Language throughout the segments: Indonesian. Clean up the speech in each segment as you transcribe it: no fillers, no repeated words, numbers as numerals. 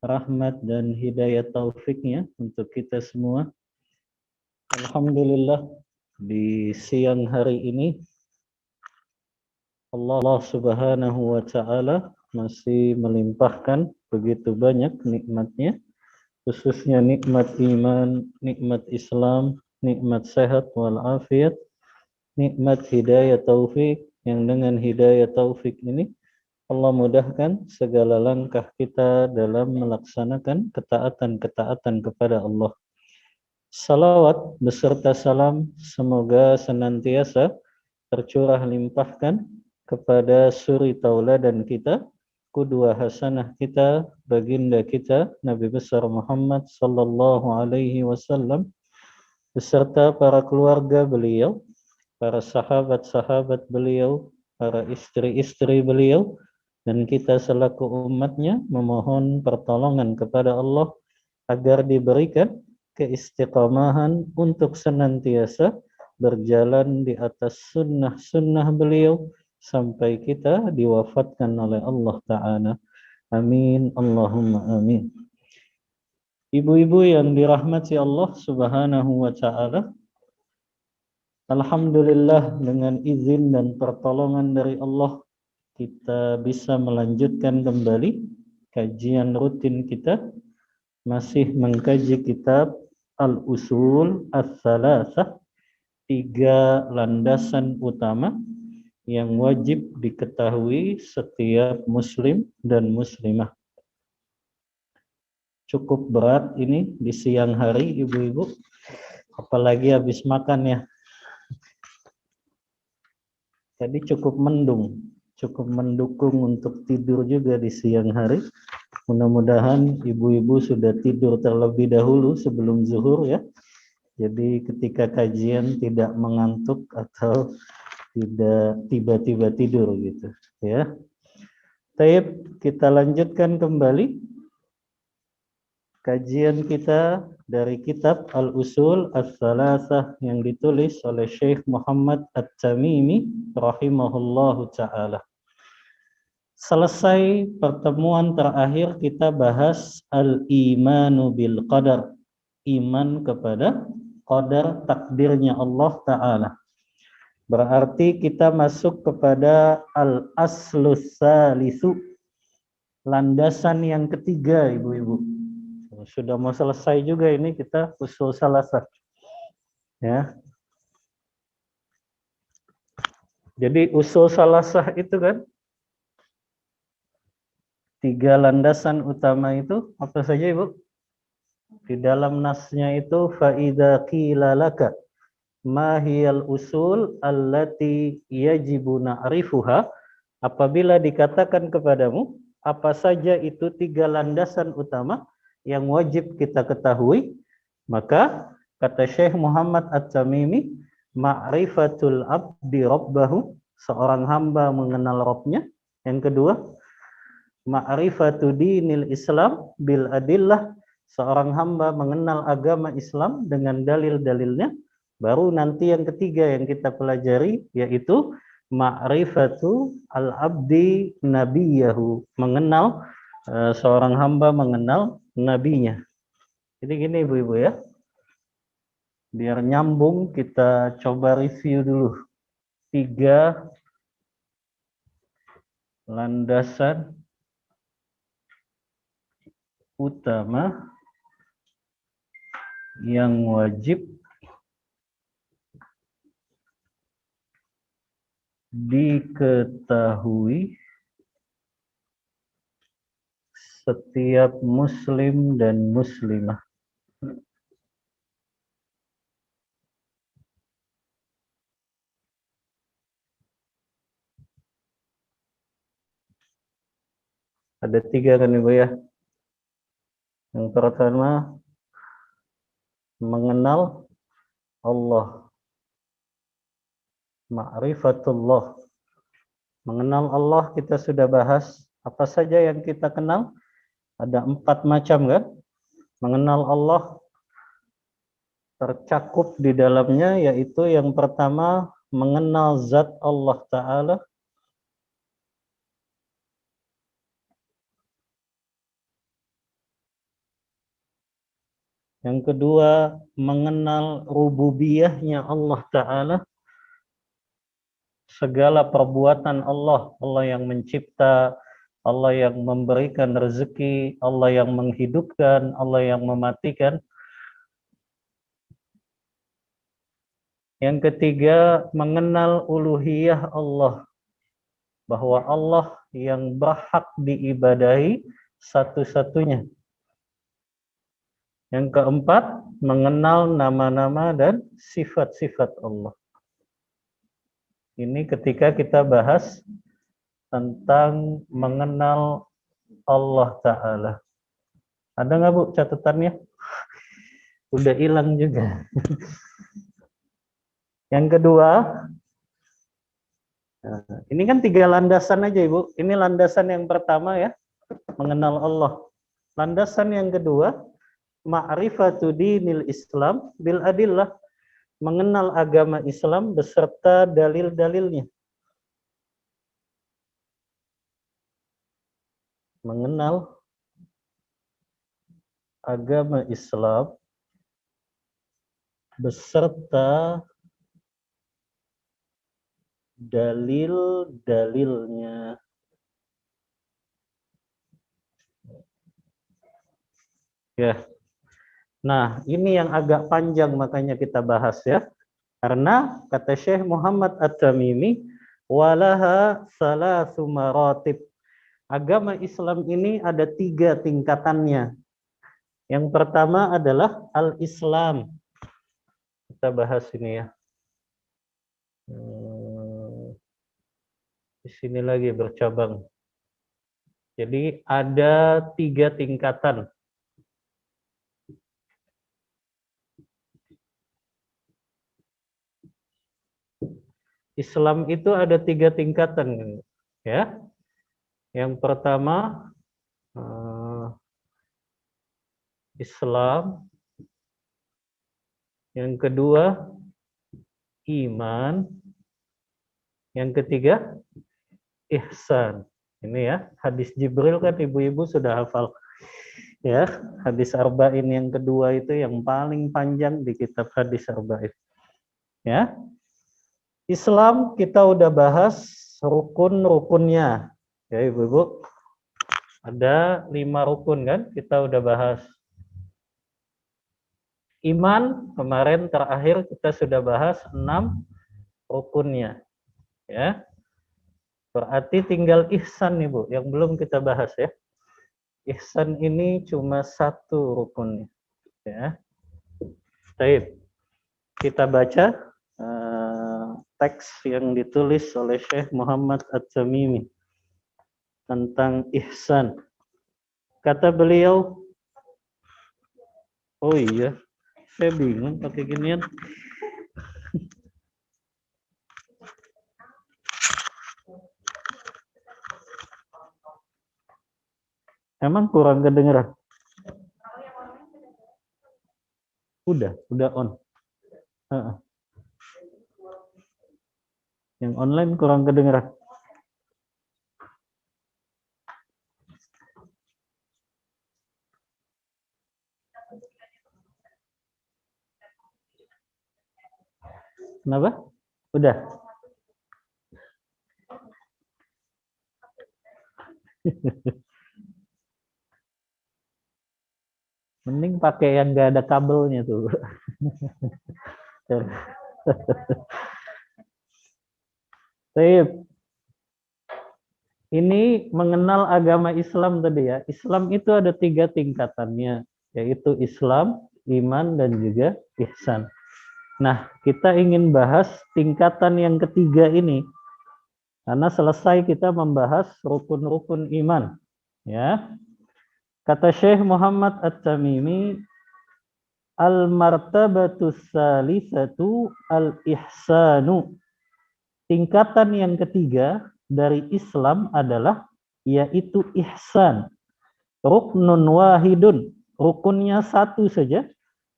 rahmat dan hidayah taufiknya untuk kita semua. Alhamdulillah, di siang hari ini Allah Subhanahu wa Ta'ala masih melimpahkan begitu banyak nikmatnya, khususnya nikmat iman, nikmat Islam, nikmat sehat walafiat, nikmat hidayah taufik, yang dengan hidayah taufik ini Allah mudahkan segala langkah kita dalam melaksanakan ketaatan-ketaatan kepada Allah. Salawat beserta salam semoga senantiasa tercurah limpahkan kepada suri tauladan kita, qudwah hasanah kita, baginda kita, Nabi besar Muhammad sallallahu alaihi wasallam, beserta para keluarga beliau, para sahabat-sahabat beliau, para istri-istri beliau, dan kita selaku umatnya memohon pertolongan kepada Allah agar diberikan keistiqamahan untuk senantiasa berjalan di atas sunnah-sunnah beliau sampai kita diwafatkan oleh Allah Ta'ala. Amin, Allahumma amin. Ibu-ibu yang dirahmati Allah Subhanahu wa Ta'ala, alhamdulillah dengan izin dan pertolongan dari Allah kita bisa melanjutkan kembali kajian rutin kita, masih mengkaji kitab Al-Usul Ats-Tsalatsah, 3 landasan utama yang wajib diketahui setiap muslim dan muslimah. Cukup berat ini di siang hari ibu-ibu, apalagi habis makan ya. Tadi cukup mendukung untuk tidur juga di siang hari. Mudah-mudahan ibu-ibu sudah tidur terlebih dahulu sebelum zuhur ya. Jadi ketika kajian tidak mengantuk atau tidak tiba-tiba tidur gitu ya. Baik, kita lanjutkan kembali kajian kita dari kitab Al-Usul Ats-Tsalatsah yang ditulis oleh Syekh Muhammad At-Tamimi rahimahullahu ta'ala. Selesai pertemuan terakhir kita bahas al-imanu bil qadar, iman kepada qadar takdirnya Allah Ta'ala. Berarti kita masuk kepada al-aslus salisu, landasan yang ketiga ibu-ibu. Sudah mau selesai juga ini kita usul salasah. Ya. Jadi usul salasah itu kan 3 landasan utama itu apa saja ibu? Di dalam nasnya itu faida qila laka ma hiyal usul allati yajibu na'rifuha, apabila dikatakan kepadamu apa saja itu 3 landasan utama yang wajib kita ketahui, maka kata Syekh Muhammad At-Tamimi, ma'rifatul abdi rabbahu, seorang hamba mengenal Rabbnya. Yang kedua, ma'rifatu dinil Islam bil adillah, seorang hamba mengenal agama Islam dengan dalil-dalilnya. Baru nanti yang ketiga yang kita pelajari yaitu ma'rifatu al-abdi nabiyahu, mengenal seorang hamba mengenal nabinya. Jadi gini ibu-ibu ya, biar nyambung kita coba review dulu 3 landasan utama yang wajib diketahui setiap muslim dan muslimah. Ada 3 kan ibu ya. Yang pertama, mengenal Allah, ma'rifatullah. Mengenal Allah kita sudah bahas. Apa saja yang kita kenal? Ada 4 macam kan? Mengenal Allah tercakup di dalamnya, yaitu yang pertama mengenal zat Allah Ta'ala. Yang kedua, mengenal rububiyahnya Allah Ta'ala. Segala perbuatan Allah. Allah yang mencipta, Allah yang memberikan rezeki, Allah yang menghidupkan, Allah yang mematikan. Yang ketiga, mengenal uluhiyah Allah. Bahwa Allah yang berhak diibadahi satu-satunya. Yang keempat, mengenal nama-nama dan sifat-sifat Allah. Ini ketika kita bahas tentang mengenal Allah Ta'ala. Ada nggak Bu catatannya? Udah hilang juga. Yang kedua, ini kan 3 landasan aja Ibu. Ini landasan yang pertama ya, mengenal Allah. Landasan yang kedua, ma'rifatu dinil Islam bil adillah, mengenal agama Islam beserta dalil-dalilnya. Mengenal agama Islam beserta dalil-dalilnya. Ya. Nah, ini yang agak panjang makanya kita bahas ya. Karena kata Syekh Muhammad At-Tamimi, walaha salasu maratib. Agama Islam ini ada 3 tingkatannya. Yang pertama adalah al-Islam. Kita bahas ini ya. Di sini lagi bercabang. Jadi ada 3 tingkatan. Islam itu ada 3 tingkatan, ya. Yang pertama Islam, yang kedua iman, yang ketiga ihsan. Ini ya, hadis Jibril kan ibu-ibu sudah hafal. Ya, hadis Arba'in yang kedua itu yang paling panjang di kitab hadis Arba'in. Ya. Islam kita udah bahas rukun-rukunnya. Ya ibu-ibu, ada 5 rukun kan, kita udah bahas. Iman kemarin terakhir kita sudah bahas 6 rukunnya. Ya. Berarti tinggal ihsan nih Bu, yang belum kita bahas ya. Ihsan ini cuma 1 rukunnya. Ya. Baik. Kita baca teks yang ditulis oleh Syekh Muhammad At-Tamimi tentang ihsan. Kata beliau, oh iya, saya bingung pakai ginian. Emang kurang kedengeran? Udah on. Yang online kurang kedengeran. Kenapa? Udah. Mending pakai yang nggak ada kabelnya tuh. Ini mengenal agama Islam tadi ya. Islam itu ada 3 tingkatannya, yaitu Islam, iman, dan juga ihsan. Nah, kita ingin bahas tingkatan yang ketiga ini. Karena selesai kita membahas rukun-rukun iman. Ya. Kata Syekh Muhammad At-Tamimi, al-martabatus salisatu al-ihsanu. Tingkatan yang ketiga dari Islam adalah yaitu ihsan. Ruknun wahidun. Rukunnya 1 saja.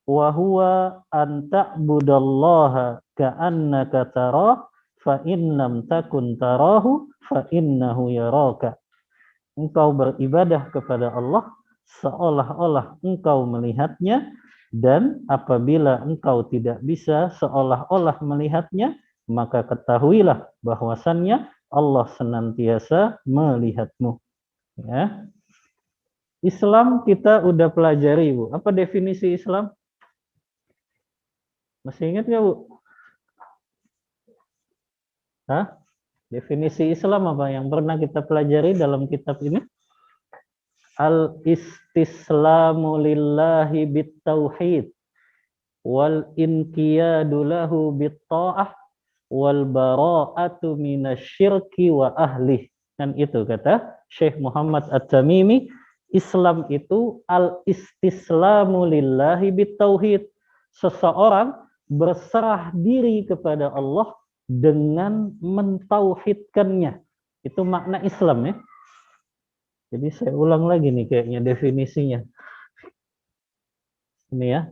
Wa huwa an ta'budallaha ka'annaka tarah fa in lam takun tarahu fa innahu yaraka. Engkau beribadah kepada Allah seolah-olah engkau melihatnya, Dan apabila engkau tidak bisa seolah-olah melihatnya, maka ketahuilah bahwasannya Allah senantiasa melihatmu. Ya. Islam kita udah pelajari, Bu. Apa definisi Islam? Masih ingat nggak, Bu? Hah? Definisi Islam apa yang pernah kita pelajari dalam kitab ini? Al-istislamu lillahi bit-tauhid wal inqiyadu lahu bit-ta'ah wal bara'atu minasyirki wa ahlih. Kan itu kata Syekh Muhammad At-Tamimi, Islam itu al-istislamu lillahi bit-tauhid. Seseorang berserah diri kepada Allah dengan mentauhidkannya. Itu makna Islam, ya. Jadi saya ulang lagi nih kayaknya definisinya. Ini ya.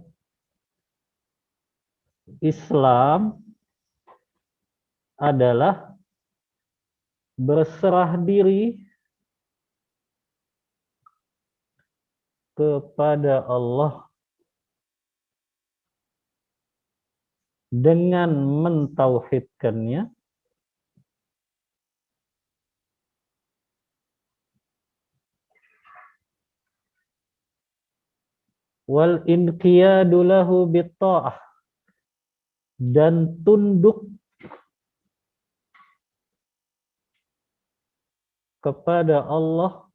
Islam adalah berserah diri kepada Allah dengan mentauhidkannya wal inqiyadu lahu bitta'ah, dan tunduk kepada Allah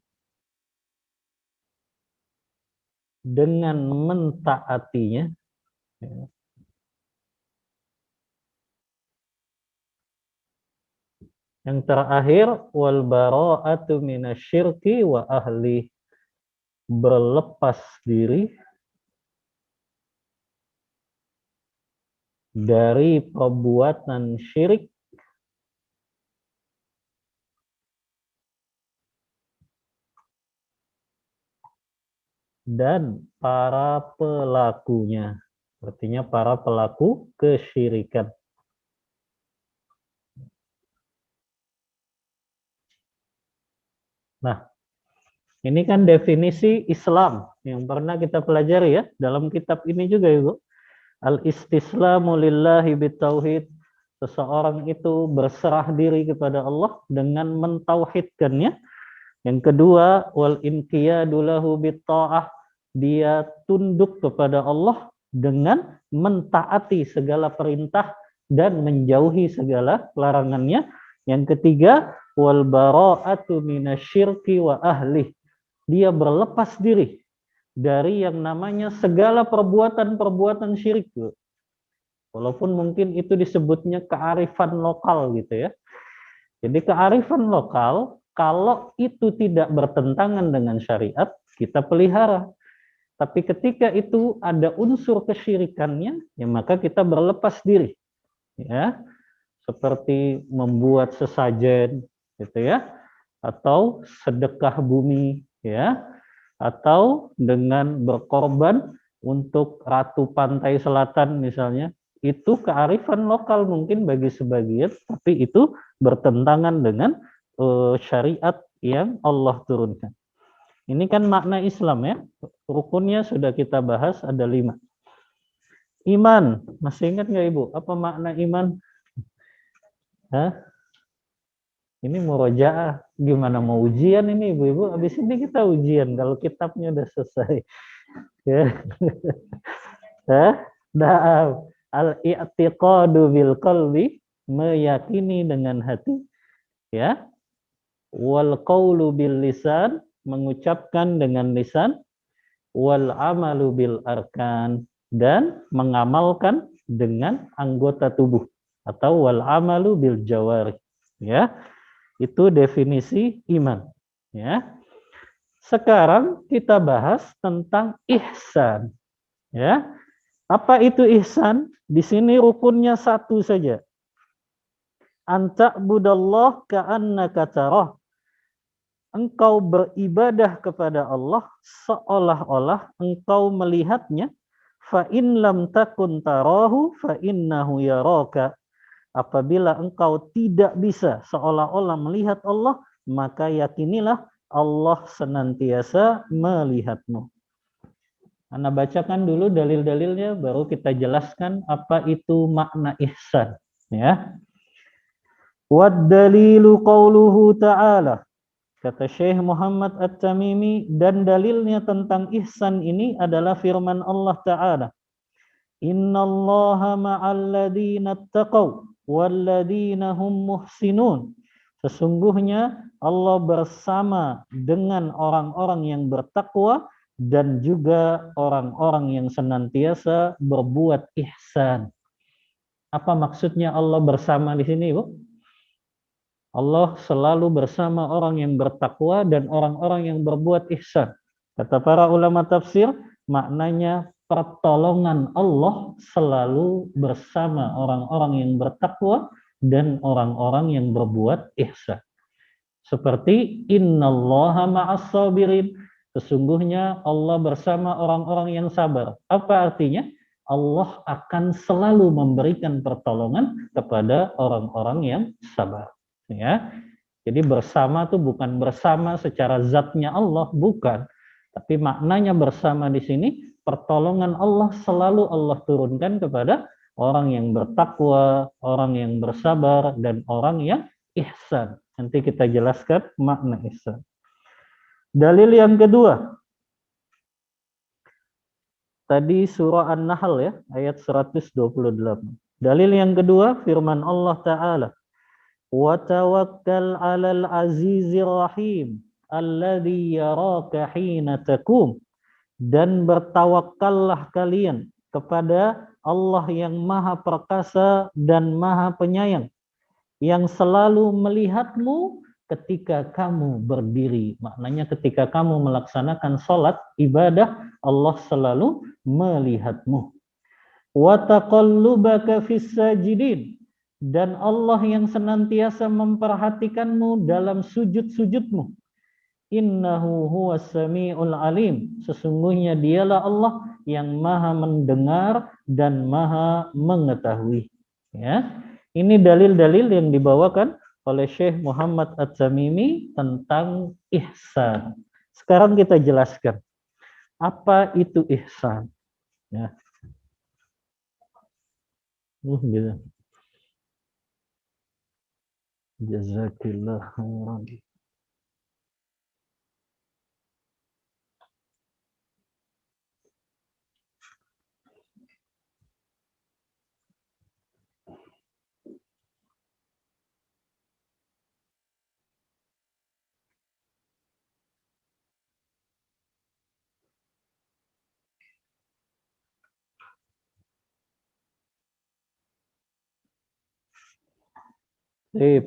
dengan mentaatinya. Yang terakhir, wal bara'atu minasyirki wa ahli, berlepas diri dari perbuatan syirik dan para pelakunya. Artinya para pelaku kesyirikan. Nah, ini kan definisi Islam yang pernah kita pelajari ya dalam kitab ini juga, Ibu. Al-istislamu lillahi bitauhid. Seseorang itu berserah diri kepada Allah dengan mentauhidkannya. Yang kedua, wal inqiyadu lahu bitta'ah. Dia tunduk kepada Allah dengan mentaati segala perintah dan menjauhi segala larangannya. Yang ketiga, wal bara'atu minasyirki wa ahlih. Dia berlepas diri dari yang namanya segala perbuatan-perbuatan syirik. Walaupun mungkin itu disebutnya kearifan lokal gitu ya. Jadi kearifan lokal, kalau itu tidak bertentangan dengan syariat, kita pelihara. Tapi ketika itu ada unsur kesyirikannya, ya maka kita berlepas diri. Ya. Seperti membuat sesajen gitu ya, atau sedekah bumi ya, atau dengan berkorban untuk ratu pantai selatan misalnya, itu kearifan lokal mungkin bagi sebagian, tapi itu bertentangan dengan syariat yang Allah turunkan. Ini kan makna Islam ya, rukunnya sudah kita bahas ada 5. Iman, masih ingat nggak Ibu? Apa makna iman? Hah? Ini murojaah, gimana mau ujian ini Ibu-ibu? Habis ini kita ujian kalau kitabnya udah selesai. Ya. Nah, al-i'tiqadu bil qalbi, meyakini dengan hati, ya. Wal qaulu bil lisan, mengucapkan dengan lisan. Wal amalu bil arkan, dan mengamalkan dengan anggota tubuh, atau wal amalu bil jawari, ya. Itu definisi iman, ya. Sekarang kita bahas tentang ihsan, ya. Apa itu ihsan? Di sini rukunnya 1 saja. Anta'budallah ka'annaka tarah. Engkau beribadah kepada Allah seolah-olah engkau melihatnya. Fa in lam takun tarahu fa innahu yaraka. Apabila engkau tidak bisa seolah-olah melihat Allah, maka yakinilah Allah senantiasa melihatmu. Anda bacakan dulu dalil-dalilnya, baru kita jelaskan apa itu makna ihsan. Ya. Wad dalilu qauluhu ta'ala. Kata Syekh Muhammad At-Tamimi, dan dalilnya tentang ihsan ini adalah firman Allah Ta'ala. Innallaha ma'al ladzina taqaw wal ladzina hum muhsinun. Sesungguhnya Allah bersama dengan orang-orang yang bertakwa dan juga orang-orang yang senantiasa berbuat ihsan. Apa maksudnya Allah bersama di sini, Bu? Allah selalu bersama orang yang bertakwa dan orang-orang yang berbuat ihsan. Kata para ulama tafsir, maknanya pertolongan Allah selalu bersama orang-orang yang bertakwa dan orang-orang yang berbuat ihsan. Seperti innallaha ma'as sabirin. Sesungguhnya Allah bersama orang-orang yang sabar. Apa artinya? Allah akan selalu memberikan pertolongan kepada orang-orang yang sabar. Ya, jadi bersama itu bukan bersama secara zatnya Allah, bukan, tapi maknanya bersama di sini pertolongan Allah selalu Allah turunkan kepada orang yang bertakwa, orang yang bersabar, dan orang yang ihsan. Nanti kita jelaskan makna ihsan. Dalil yang kedua, tadi surah An-Nahl ya, ayat 128. Dalil yang kedua firman Allah Ta'ala, wa tawakkal 'alal 'azizir rahim alladzi yaraka hina taqum, dan bertawakallah kalian kepada Allah yang Maha Perkasa dan Maha Penyayang, yang selalu melihatmu ketika kamu berdiri. Maknanya ketika kamu melaksanakan sholat ibadah, Allah selalu melihatmu. Wa taqallubaka fis sajidin, dan Allah yang senantiasa memperhatikanmu dalam sujud-sujudmu. Innahu huwas samiul alim, sesungguhnya dialah Allah yang maha mendengar dan maha mengetahui. Ya, ini dalil-dalil yang dibawakan oleh Syekh Muhammad At-Tamimi tentang ihsan. Sekarang kita jelaskan apa itu ihsan. Ya. Gitu. Jazakillah khairan. Sip.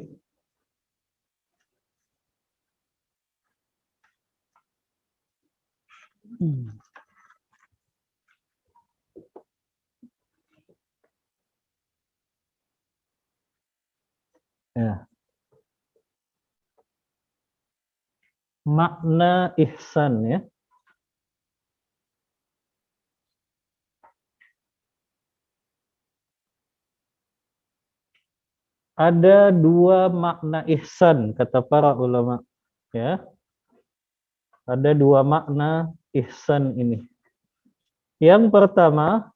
Ya. Makna ihsan ya. Ada dua makna ihsan kata para ulama ya. Ada dua makna ihsan ini. Yang pertama,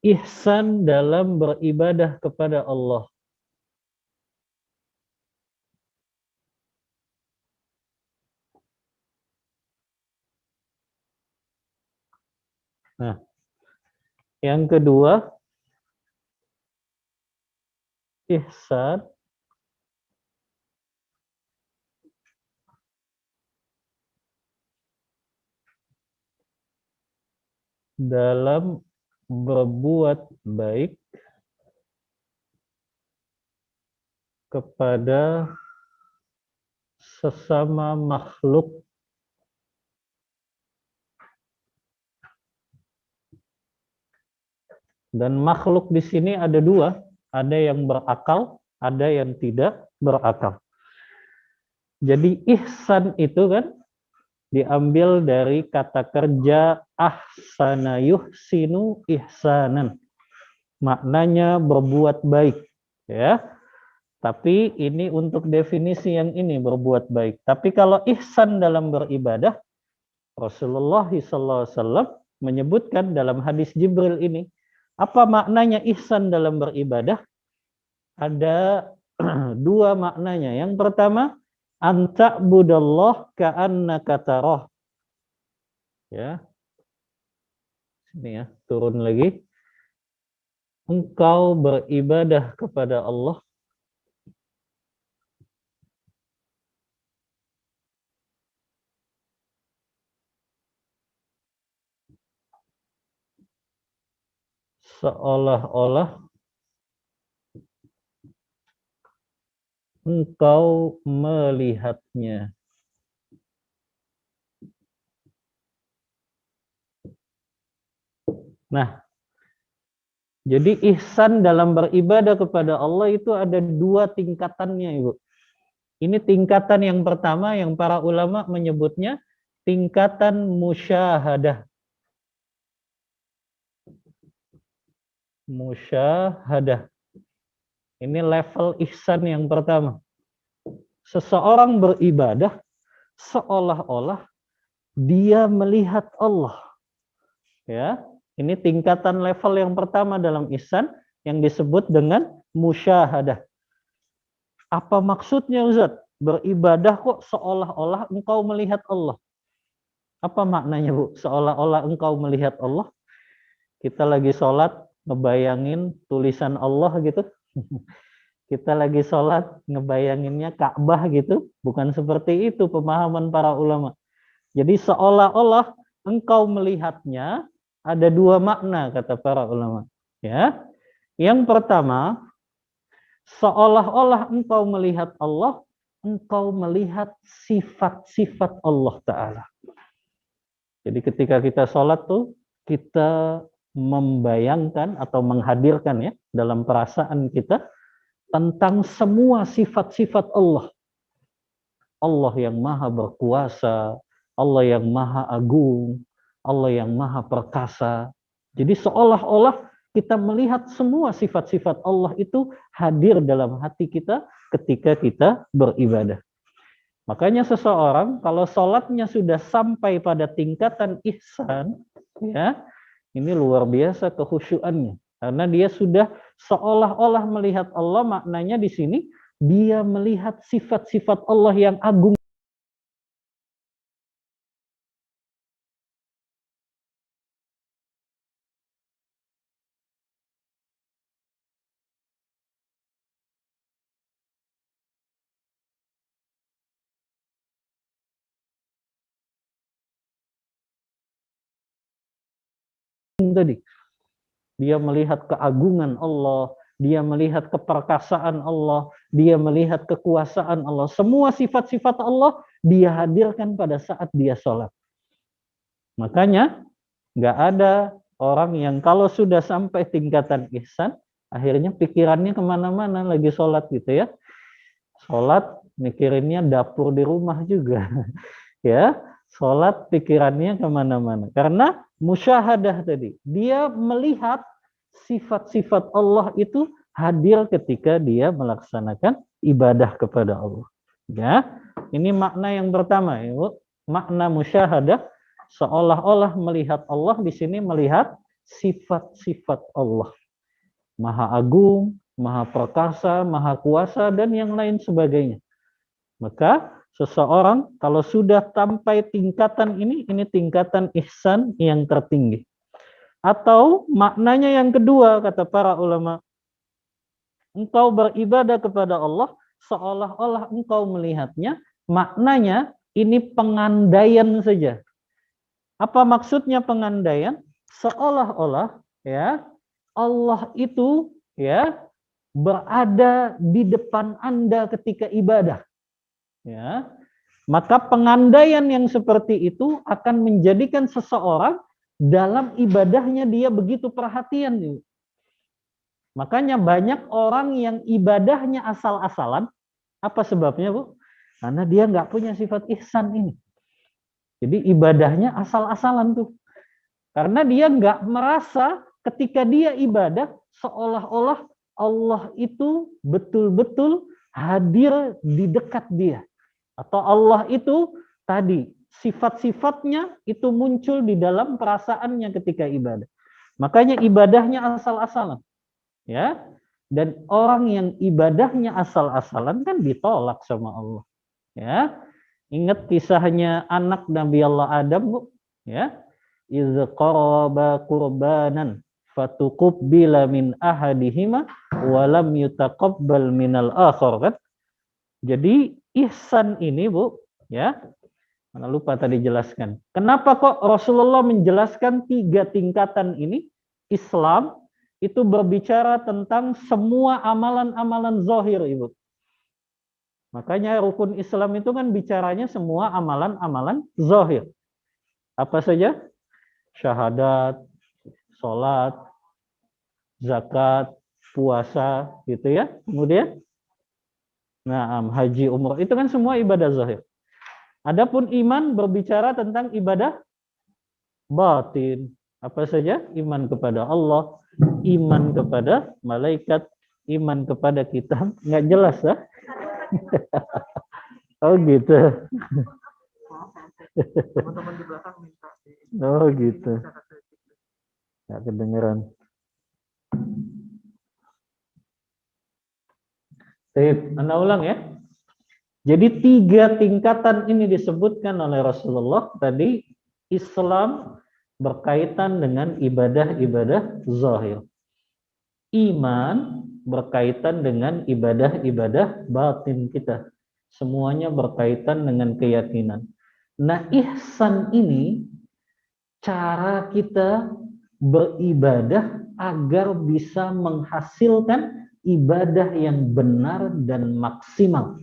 ihsan dalam beribadah kepada Allah. Nah, yang kedua, ihsan dalam berbuat baik kepada sesama makhluk dan makhluk di sini ada dua, ada yang berakal, ada yang tidak berakal. Jadi ihsan itu kan diambil dari kata kerja ahsana yuhsinu ihsanan. Maknanya berbuat baik, ya. Tapi ini untuk definisi yang ini berbuat baik. Tapi kalau ihsan dalam beribadah Rasulullah SAW menyebutkan dalam hadis Jibril ini, apa maknanya ihsan dalam beribadah? Ada dua maknanya. Yang pertama, anta'budallah ka'annaka tarah. Ya. Sini ya, turun lagi. Engkau beribadah kepada Allah seolah-olah engkau melihatnya. Nah, jadi ihsan dalam beribadah kepada Allah itu ada dua tingkatannya, Ibu. Ini tingkatan yang pertama yang para ulama menyebutnya tingkatan musyahadah. Musyahadah. Ini level ihsan yang pertama. Seseorang beribadah seolah-olah dia melihat Allah. Ya, ini tingkatan level yang pertama dalam ihsan yang disebut dengan musyahadah. Apa maksudnya, Ustaz? Beribadah kok seolah-olah engkau melihat Allah. Apa maknanya, Bu? Seolah-olah engkau melihat Allah. Kita lagi sholat, ngebayangin tulisan Allah gitu. Kita lagi sholat, ngebayanginnya Ka'bah gitu. Bukan seperti itu pemahaman para ulama. Jadi seolah-olah engkau melihatnya, ada dua makna kata para ulama. Ya, yang pertama, seolah-olah engkau melihat Allah, engkau melihat sifat-sifat Allah Ta'ala. Jadi ketika kita sholat tuh, kita membayangkan atau menghadirkan ya dalam perasaan kita tentang semua sifat-sifat Allah. Allah yang maha berkuasa, Allah yang maha agung, Allah yang maha perkasa. Jadi seolah-olah kita melihat semua sifat-sifat Allah itu hadir dalam hati kita ketika kita beribadah. Makanya seseorang kalau sholatnya sudah sampai pada tingkatan ihsan, ya, ini luar biasa kekhusyuannya. Karena dia sudah seolah-olah melihat Allah, maknanya di sini dia melihat sifat-sifat Allah yang agung. Tadi dia melihat keagungan Allah, dia melihat keperkasaan Allah, dia melihat kekuasaan Allah. Semua sifat-sifat Allah dia hadirkan pada saat dia sholat. Makanya nggak ada orang yang kalau sudah sampai tingkatan ihsan, akhirnya pikirannya kemana-mana lagi sholat gitu ya. Sholat mikirinnya dapur di rumah juga. Ya, sholat pikirannya kemana-mana. Karena musyahadah tadi, dia melihat sifat-sifat Allah itu hadir ketika dia melaksanakan ibadah kepada Allah. Ya, ini makna yang pertama, Ibu. Makna musyahadah seolah-olah melihat Allah, di sini melihat sifat-sifat Allah. Maha agung, maha perkasa, maha kuasa, dan yang lain sebagainya. Maka seseorang kalau sudah sampai tingkatan ini tingkatan ihsan yang tertinggi. Atau maknanya yang kedua kata para ulama, engkau beribadah kepada Allah seolah-olah engkau melihatnya, maknanya ini pengandaian saja. Apa maksudnya pengandaian? Seolah-olah ya Allah itu ya berada di depan Anda ketika ibadah. Ya. Maka pengandaian yang seperti itu akan menjadikan seseorang dalam ibadahnya dia begitu perhatian. Makanya banyak orang yang ibadahnya asal-asalan. Apa sebabnya, Bu? Karena dia nggak punya sifat ihsan ini. Jadi ibadahnya asal-asalan tuh. Karena dia nggak merasa ketika dia ibadah seolah-olah Allah itu betul-betul hadir di dekat dia. Atau Allah itu tadi sifat-sifatnya itu muncul di dalam perasaannya ketika ibadah. Makanya ibadahnya asal-asalan. Ya. Dan orang yang ibadahnya asal-asalan kan ditolak sama Allah. Ya. Ingat kisahnya anak Nabi Allah Adam, Bu, ya. Iz qaraba qurbanan fatuqbila min ahadihima wa lam yutaqabbal minal akhar, kan? Jadi ihsan ini, Bu, ya. Mana lupa tadi jelaskan. Kenapa kok Rasulullah menjelaskan 3 tingkatan ini? Islam itu berbicara tentang semua amalan-amalan zahir, Ibu. Makanya rukun Islam itu kan bicaranya semua amalan-amalan zahir. Apa saja? Syahadat, sholat, zakat, puasa, gitu ya. Kemudian, haji, umrah, itu kan semua ibadah zahir. Adapun iman berbicara tentang ibadah batin. Apa saja? Iman kepada Allah, iman kepada malaikat, iman kepada kitab. Nggak jelas, ya? Oh gitu. Oh gitu. Nggak kedengeran. Anda ulang ya. Jadi 3 tingkatan ini disebutkan oleh Rasulullah tadi. Islam berkaitan dengan ibadah-ibadah zahir. Iman berkaitan dengan ibadah-ibadah batin kita. Semuanya berkaitan dengan keyakinan. Nah, ihsan ini cara kita beribadah agar bisa menghasilkan ibadah yang benar dan maksimal.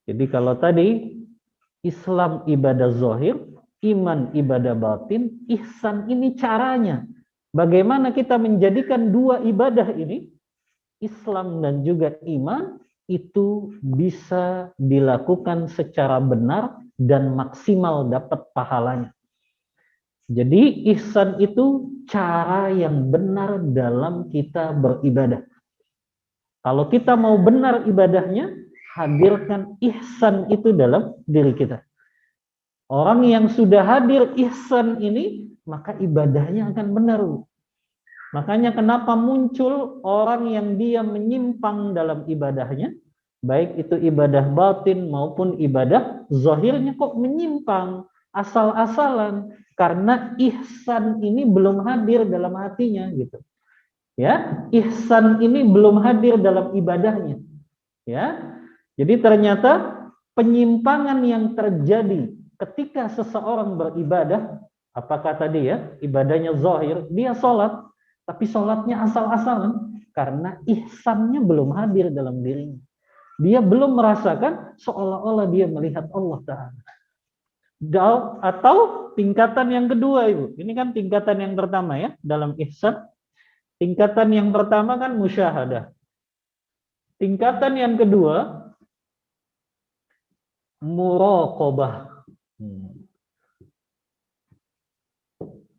Jadi kalau tadi Islam ibadah zahir, iman ibadah batin, ihsan ini caranya. Bagaimana kita menjadikan 2 ibadah ini, Islam dan juga iman, itu bisa dilakukan secara benar dan maksimal dapat pahalanya. Jadi ihsan itu cara yang benar dalam kita beribadah. Kalau kita mau benar ibadahnya, hadirkan ihsan itu dalam diri kita. Orang yang sudah hadir ihsan ini, maka ibadahnya akan benar. Makanya kenapa muncul orang yang dia menyimpang dalam ibadahnya, baik itu ibadah batin maupun ibadah zahirnya kok menyimpang, asal-asalan, karena ihsan ini belum hadir dalam hatinya gitu. Ya, ihsan ini belum hadir dalam ibadahnya. Ya. Jadi ternyata penyimpangan yang terjadi ketika seseorang beribadah, apakah tadi ya, ibadahnya zahir, dia sholat, tapi sholatnya asal-asalan, karena ihsannya belum hadir dalam dirinya. Dia belum merasakan seolah-olah dia melihat Allah Ta'ala. Atau tingkatan yang kedua, Ibu. Ini kan tingkatan yang pertama ya, dalam ihsan. Tingkatan yang pertama kan musyahadah. Tingkatan yang kedua, muraqabah.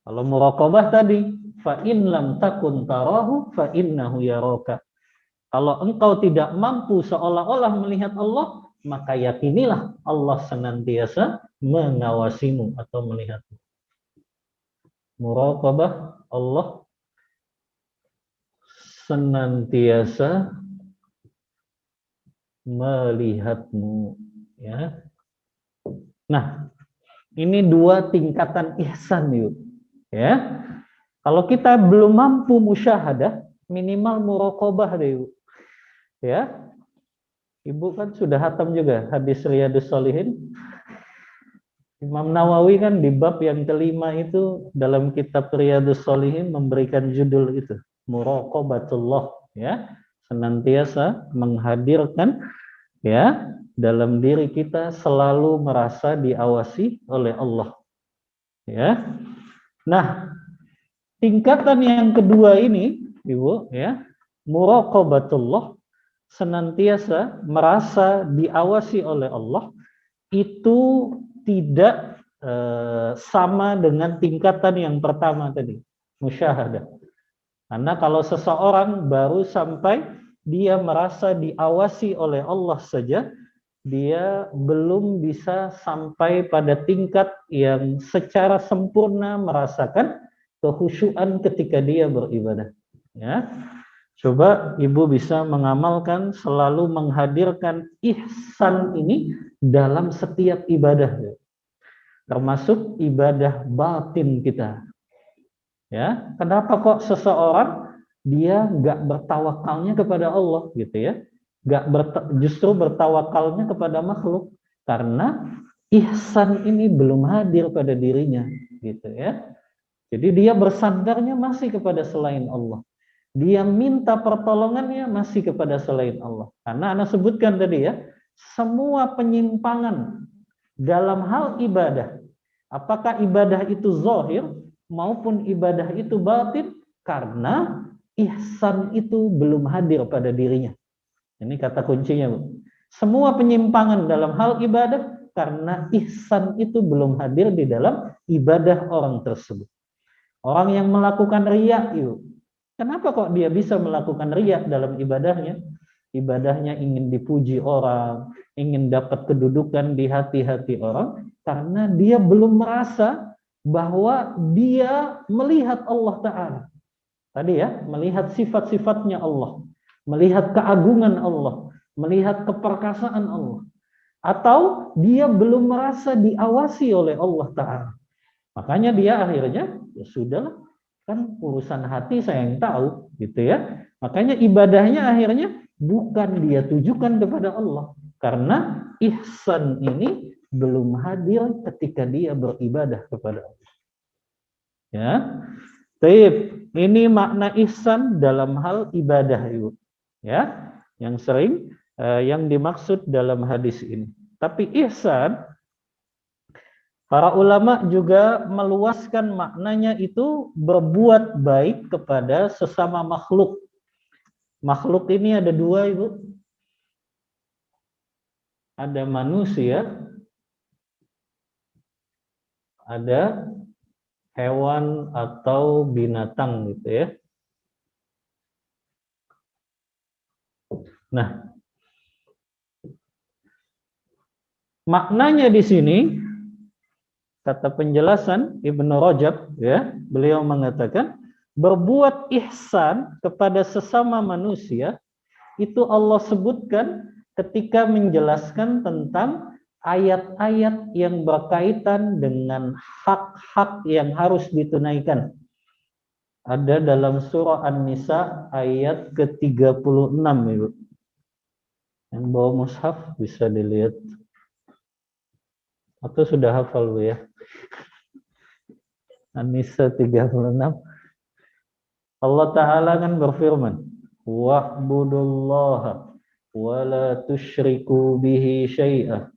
Kalau muraqabah tadi, fa in lam takun tarahu fa innahu yaraka. Kalau engkau tidak mampu seolah-olah melihat Allah, maka yakinilah Allah senantiasa mengawasimu atau melihatmu. Muraqabah, Allah senantiasa melihatmu, ya. Nah, ini 2 tingkatan ihsan, yuk. Ya. Kalau kita belum mampu musyahadah, minimal muraqabah deh, Ibu. Ya. Ibu kan sudah hatam juga hadis Riyadhus Shalihin. Imam Nawawi kan di bab yang kelima itu dalam kitab Riyadhus Shalihin memberikan judul itu, muraqabatullah, ya. Senantiasa menghadirkan ya dalam diri kita selalu merasa diawasi oleh Allah. Ya. Nah, tingkatan yang kedua ini, Ibu, ya, muraqabatullah, senantiasa merasa diawasi oleh Allah, itu tidak sama dengan tingkatan yang pertama tadi, musyahadah. Karena kalau seseorang baru sampai dia merasa diawasi oleh Allah saja, dia belum bisa sampai pada tingkat yang secara sempurna merasakan kehusyuan ketika dia beribadah. Ya, coba ibu bisa mengamalkan selalu menghadirkan ihsan ini dalam setiap ibadah, termasuk ibadah batin kita. Ya, kenapa kok seseorang dia nggak bertawakalnya kepada Allah gitu ya? Justru bertawakalnya kepada makhluk karena ihsan ini belum hadir pada dirinya gitu ya. Jadi dia bersandarnya masih kepada selain Allah. Dia minta pertolongannya masih kepada selain Allah. Karena Anda sebutkan tadi ya, semua penyimpangan dalam hal ibadah, apakah ibadah itu zahir maupun ibadah itu batin, karena ihsan itu belum hadir pada dirinya. Ini kata kuncinya, Bu. Semua penyimpangan dalam hal ibadah karena ihsan itu belum hadir di dalam ibadah orang tersebut. Orang yang melakukan riya, Ibu, kenapa kok dia bisa melakukan riya dalam ibadahnya? Ibadahnya ingin dipuji orang, ingin dapat kedudukan di hati-hati orang, karena dia belum merasa bahwa dia melihat Allah Ta'ala. Tadi ya, melihat sifat-sifatnya Allah, melihat keagungan Allah, melihat keperkasaan Allah. Atau dia belum merasa diawasi oleh Allah Ta'ala. Makanya dia akhirnya, ya sudahlah, kan urusan hati saya yang tahu, gitu ya. Makanya ibadahnya akhirnya bukan dia tujukan kepada Allah. Karena ihsan ini belum hadir ketika dia beribadah kepada Allah. Ya. Taib, ini makna ihsan dalam hal ibadah, Ibu. Ya, yang sering yang dimaksud dalam hadis ini. Tapi ihsan, para ulama juga meluaskan maknanya itu berbuat baik kepada sesama makhluk. Makhluk ini ada dua, Ibu. Ada manusia, ada hewan atau binatang gitu ya. Nah, maknanya di sini, kata penjelasan Ibnu Rajab ya, beliau mengatakan berbuat ihsan kepada sesama manusia itu Allah sebutkan ketika menjelaskan tentang ayat-ayat yang berkaitan dengan hak-hak yang harus ditunaikan. Ada dalam surah An-Nisa ayat ke-36, Ibu. Yang bawa mushaf bisa dilihat. Atau sudah hafal, Bu ya? An-Nisa 36. Allah Ta'ala kan berfirman, wa'budullaha wa la tusyriku bihi syai'ah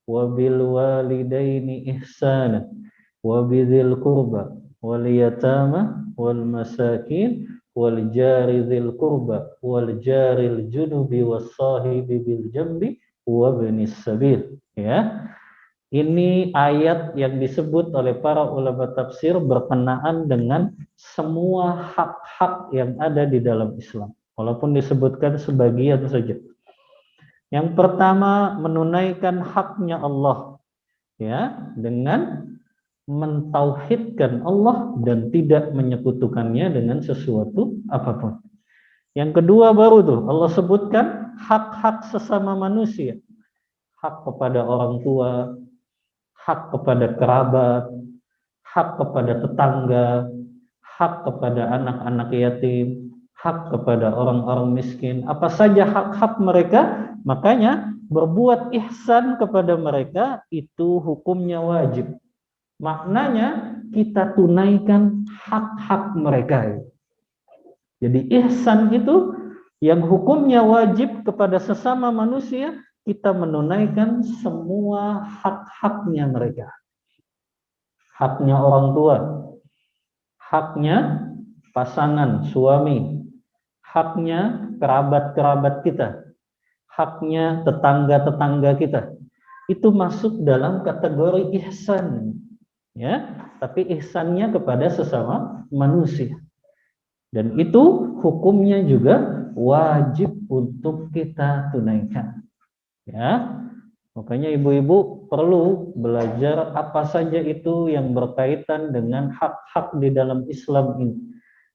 wa bil walidaini ihsana wa bidzil qurba wal yatama wal masakin wal jari dzil qurba wal jaril junubi was sahibi bil jambi wa ibnis sabil. Ya. Ini ayat yang disebut oleh para ulama tafsir berkenaan dengan semua hak-hak yang ada di dalam Islam. Walaupun disebutkan sebagian saja. Yang pertama, menunaikan haknya Allah, ya, dengan mentauhidkan Allah dan tidak menyekutukannya dengan sesuatu apapun. Yang kedua baru tuh Allah sebutkan hak-hak sesama manusia. Hak kepada orang tua, hak kepada kerabat, hak kepada tetangga, hak kepada anak-anak yatim, hak kepada orang-orang miskin, apa saja hak-hak mereka, makanya berbuat ihsan kepada mereka itu hukumnya wajib. Maknanya kita tunaikan hak-hak mereka. Jadi ihsan itu yang hukumnya wajib kepada sesama manusia, kita menunaikan semua hak-haknya mereka. Haknya orang tua, haknya pasangan, suami, haknya kerabat-kerabat kita, haknya tetangga-tetangga kita. Itu masuk dalam kategori ihsan. Ya, tapi ihsannya kepada sesama manusia. Dan itu hukumnya juga wajib untuk kita tunaikan. Ya. Makanya ibu-ibu perlu belajar apa saja itu yang berkaitan dengan hak-hak di dalam Islam ini.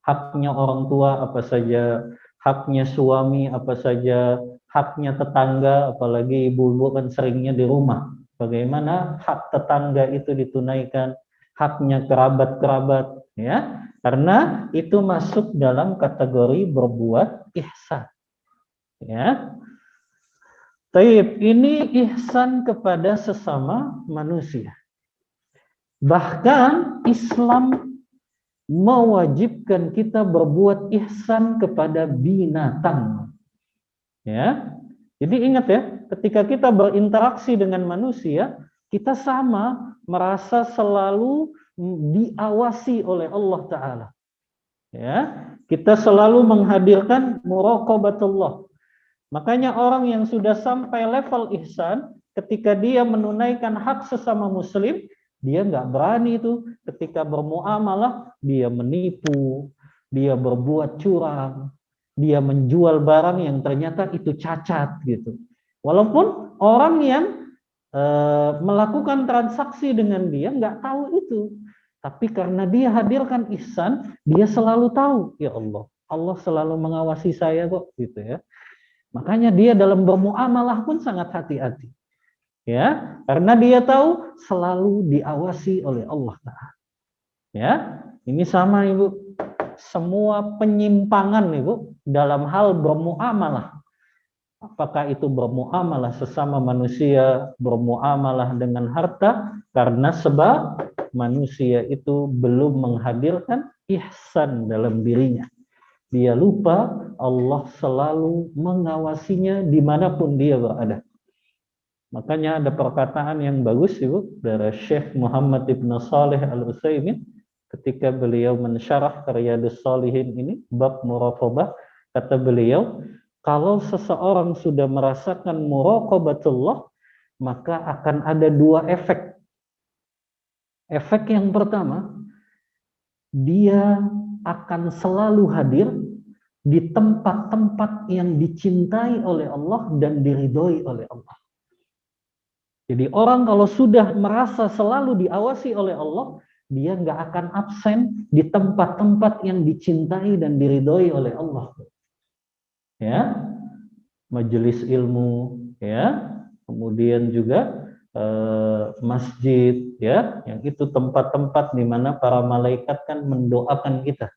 Haknya orang tua apa saja, haknya suami apa saja, haknya tetangga, apalagi ibu-ibu kan seringnya di rumah. Bagaimana hak tetangga itu ditunaikan, haknya kerabat-kerabat, ya. Karena itu masuk dalam kategori berbuat ihsan, ya. Taib, ini ihsan kepada sesama manusia. Bahkan Islam mewajibkan kita berbuat ihsan kepada binatang. Ya. Jadi ingat ya, ketika kita berinteraksi dengan manusia, kita sama merasa selalu diawasi oleh Allah Ta'ala. Ya, kita selalu menghadirkan muraqabatullah. Makanya orang yang sudah sampai level ihsan, ketika dia menunaikan hak sesama muslim, dia nggak berani itu ketika bermuamalah, dia menipu, dia berbuat curang, dia menjual barang yang ternyata itu cacat gitu. Walaupun orang yang melakukan transaksi dengan dia nggak tahu itu, tapi karena dia hadirkan ihsan, dia selalu tahu, ya Allah, Allah selalu mengawasi saya kok, gitu ya. Makanya dia dalam bermuamalah pun sangat hati-hati. Ya, karena dia tahu selalu diawasi oleh Allah Ta'ala. Ya, ini sama Ibu. Semua penyimpangan Ibu dalam hal bermuamalah. Apakah itu bermuamalah sesama manusia, bermuamalah dengan harta, karena sebab manusia itu belum menghadirkan ihsan dalam dirinya. Dia lupa Allah selalu mengawasinya dimanapun dia berada. Makanya ada perkataan yang bagus Ibu dari Syekh Muhammad Ibn Salih Al-Utsaimin ketika beliau mensyarah Riyadhus Shalihin ini bab muraqabah, kata beliau, kalau seseorang sudah merasakan muraqabatullah, maka akan ada dua efek. Efek yang pertama, dia akan selalu hadir di tempat-tempat yang dicintai oleh Allah dan diridhoi oleh Allah. Jadi orang kalau sudah merasa selalu diawasi oleh Allah, dia nggak akan absen di tempat-tempat yang dicintai dan diridhoi oleh Allah. Ya, majelis ilmu, ya, kemudian juga masjid, ya, yang itu tempat-tempat di mana para malaikat kan mendoakan kita.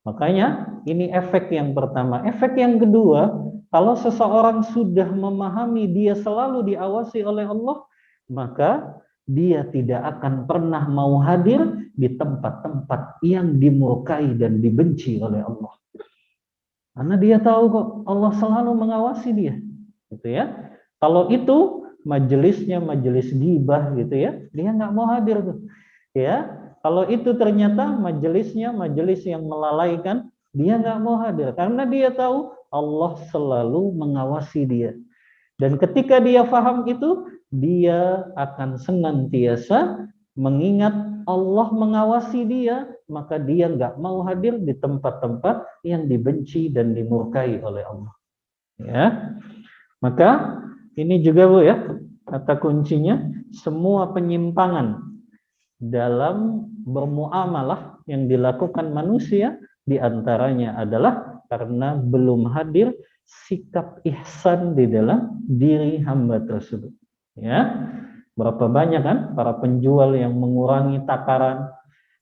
Makanya ini efek yang pertama. Efek yang kedua, kalau seseorang sudah memahami dia selalu diawasi oleh Allah, maka dia tidak akan pernah mau hadir di tempat-tempat yang dimurkai dan dibenci oleh Allah. Karena dia tahu kok Allah selalu mengawasi dia. Gitu ya. Kalau itu majelisnya majelis ghibah gitu ya, dia nggak mau hadir tuh. Ya, kalau itu ternyata majelisnya majelis yang melalaikan, dia nggak mau hadir karena dia tahu Allah selalu mengawasi dia. Dan ketika dia paham itu, dia akan senantiasa mengingat Allah mengawasi dia, maka dia nggak mau hadir di tempat-tempat yang dibenci dan dimurkai oleh Allah. Ya, maka ini juga Bu ya, kata kuncinya, semua penyimpangan dalam bermuamalah yang dilakukan manusia diantaranya adalah karena belum hadir sikap ihsan di dalam diri hamba tersebut. Ya, berapa banyak kan para penjual yang mengurangi takaran,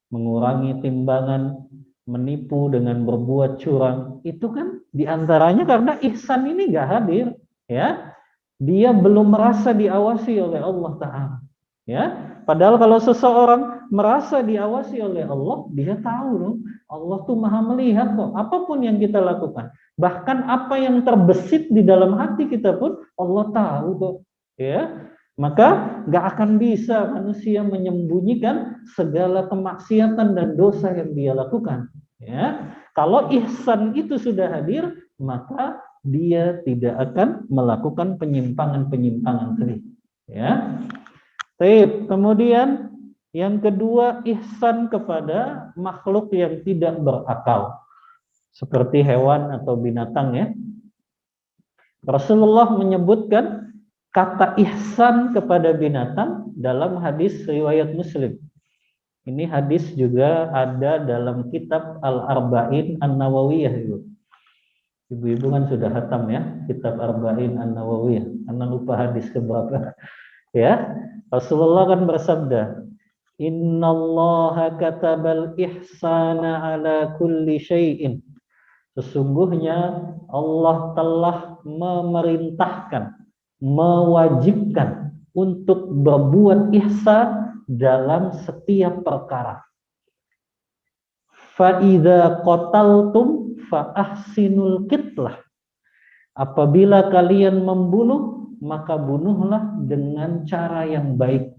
mengurangi timbangan, menipu dengan berbuat curang, itu kan diantaranya karena ihsan ini nggak hadir. Ya, dia belum merasa diawasi oleh Allah Ta'ala. Ya, padahal kalau seseorang merasa diawasi oleh Allah, dia tahu dong, Allah tuh maha melihat kok apapun yang kita lakukan. Bahkan apa yang terbesit di dalam hati kita pun Allah tahu kok. Ya, maka nggak akan bisa manusia menyembunyikan segala kemaksiatan dan dosa yang dia lakukan. Ya, kalau ihsan itu sudah hadir, maka dia tidak akan melakukan penyimpangan-penyimpangan tadi. Ya. Baik, kemudian yang kedua, ihsan kepada makhluk yang tidak berakal, seperti hewan atau binatang ya. Rasulullah menyebutkan kata ihsan kepada binatang dalam hadis riwayat Muslim. Ini hadis juga ada dalam kitab Al-Arba'in An-Nawawiyah, Ibu. Ibu-ibu kan sudah hatam ya, kitab Arba'in An-Nawawiyah. Karena lupa hadis keberapa. Ya, Rasulullah kan bersabda, Innallaha katabal ihsana ala kulli syai'in. Sesungguhnya Allah telah memerintahkan, mewajibkan untuk berbuat ihsan dalam setiap perkara. Fa idza qataltum fa ahsinul qitlah. Apabila kalian membunuh, maka bunuhlah dengan cara yang baik.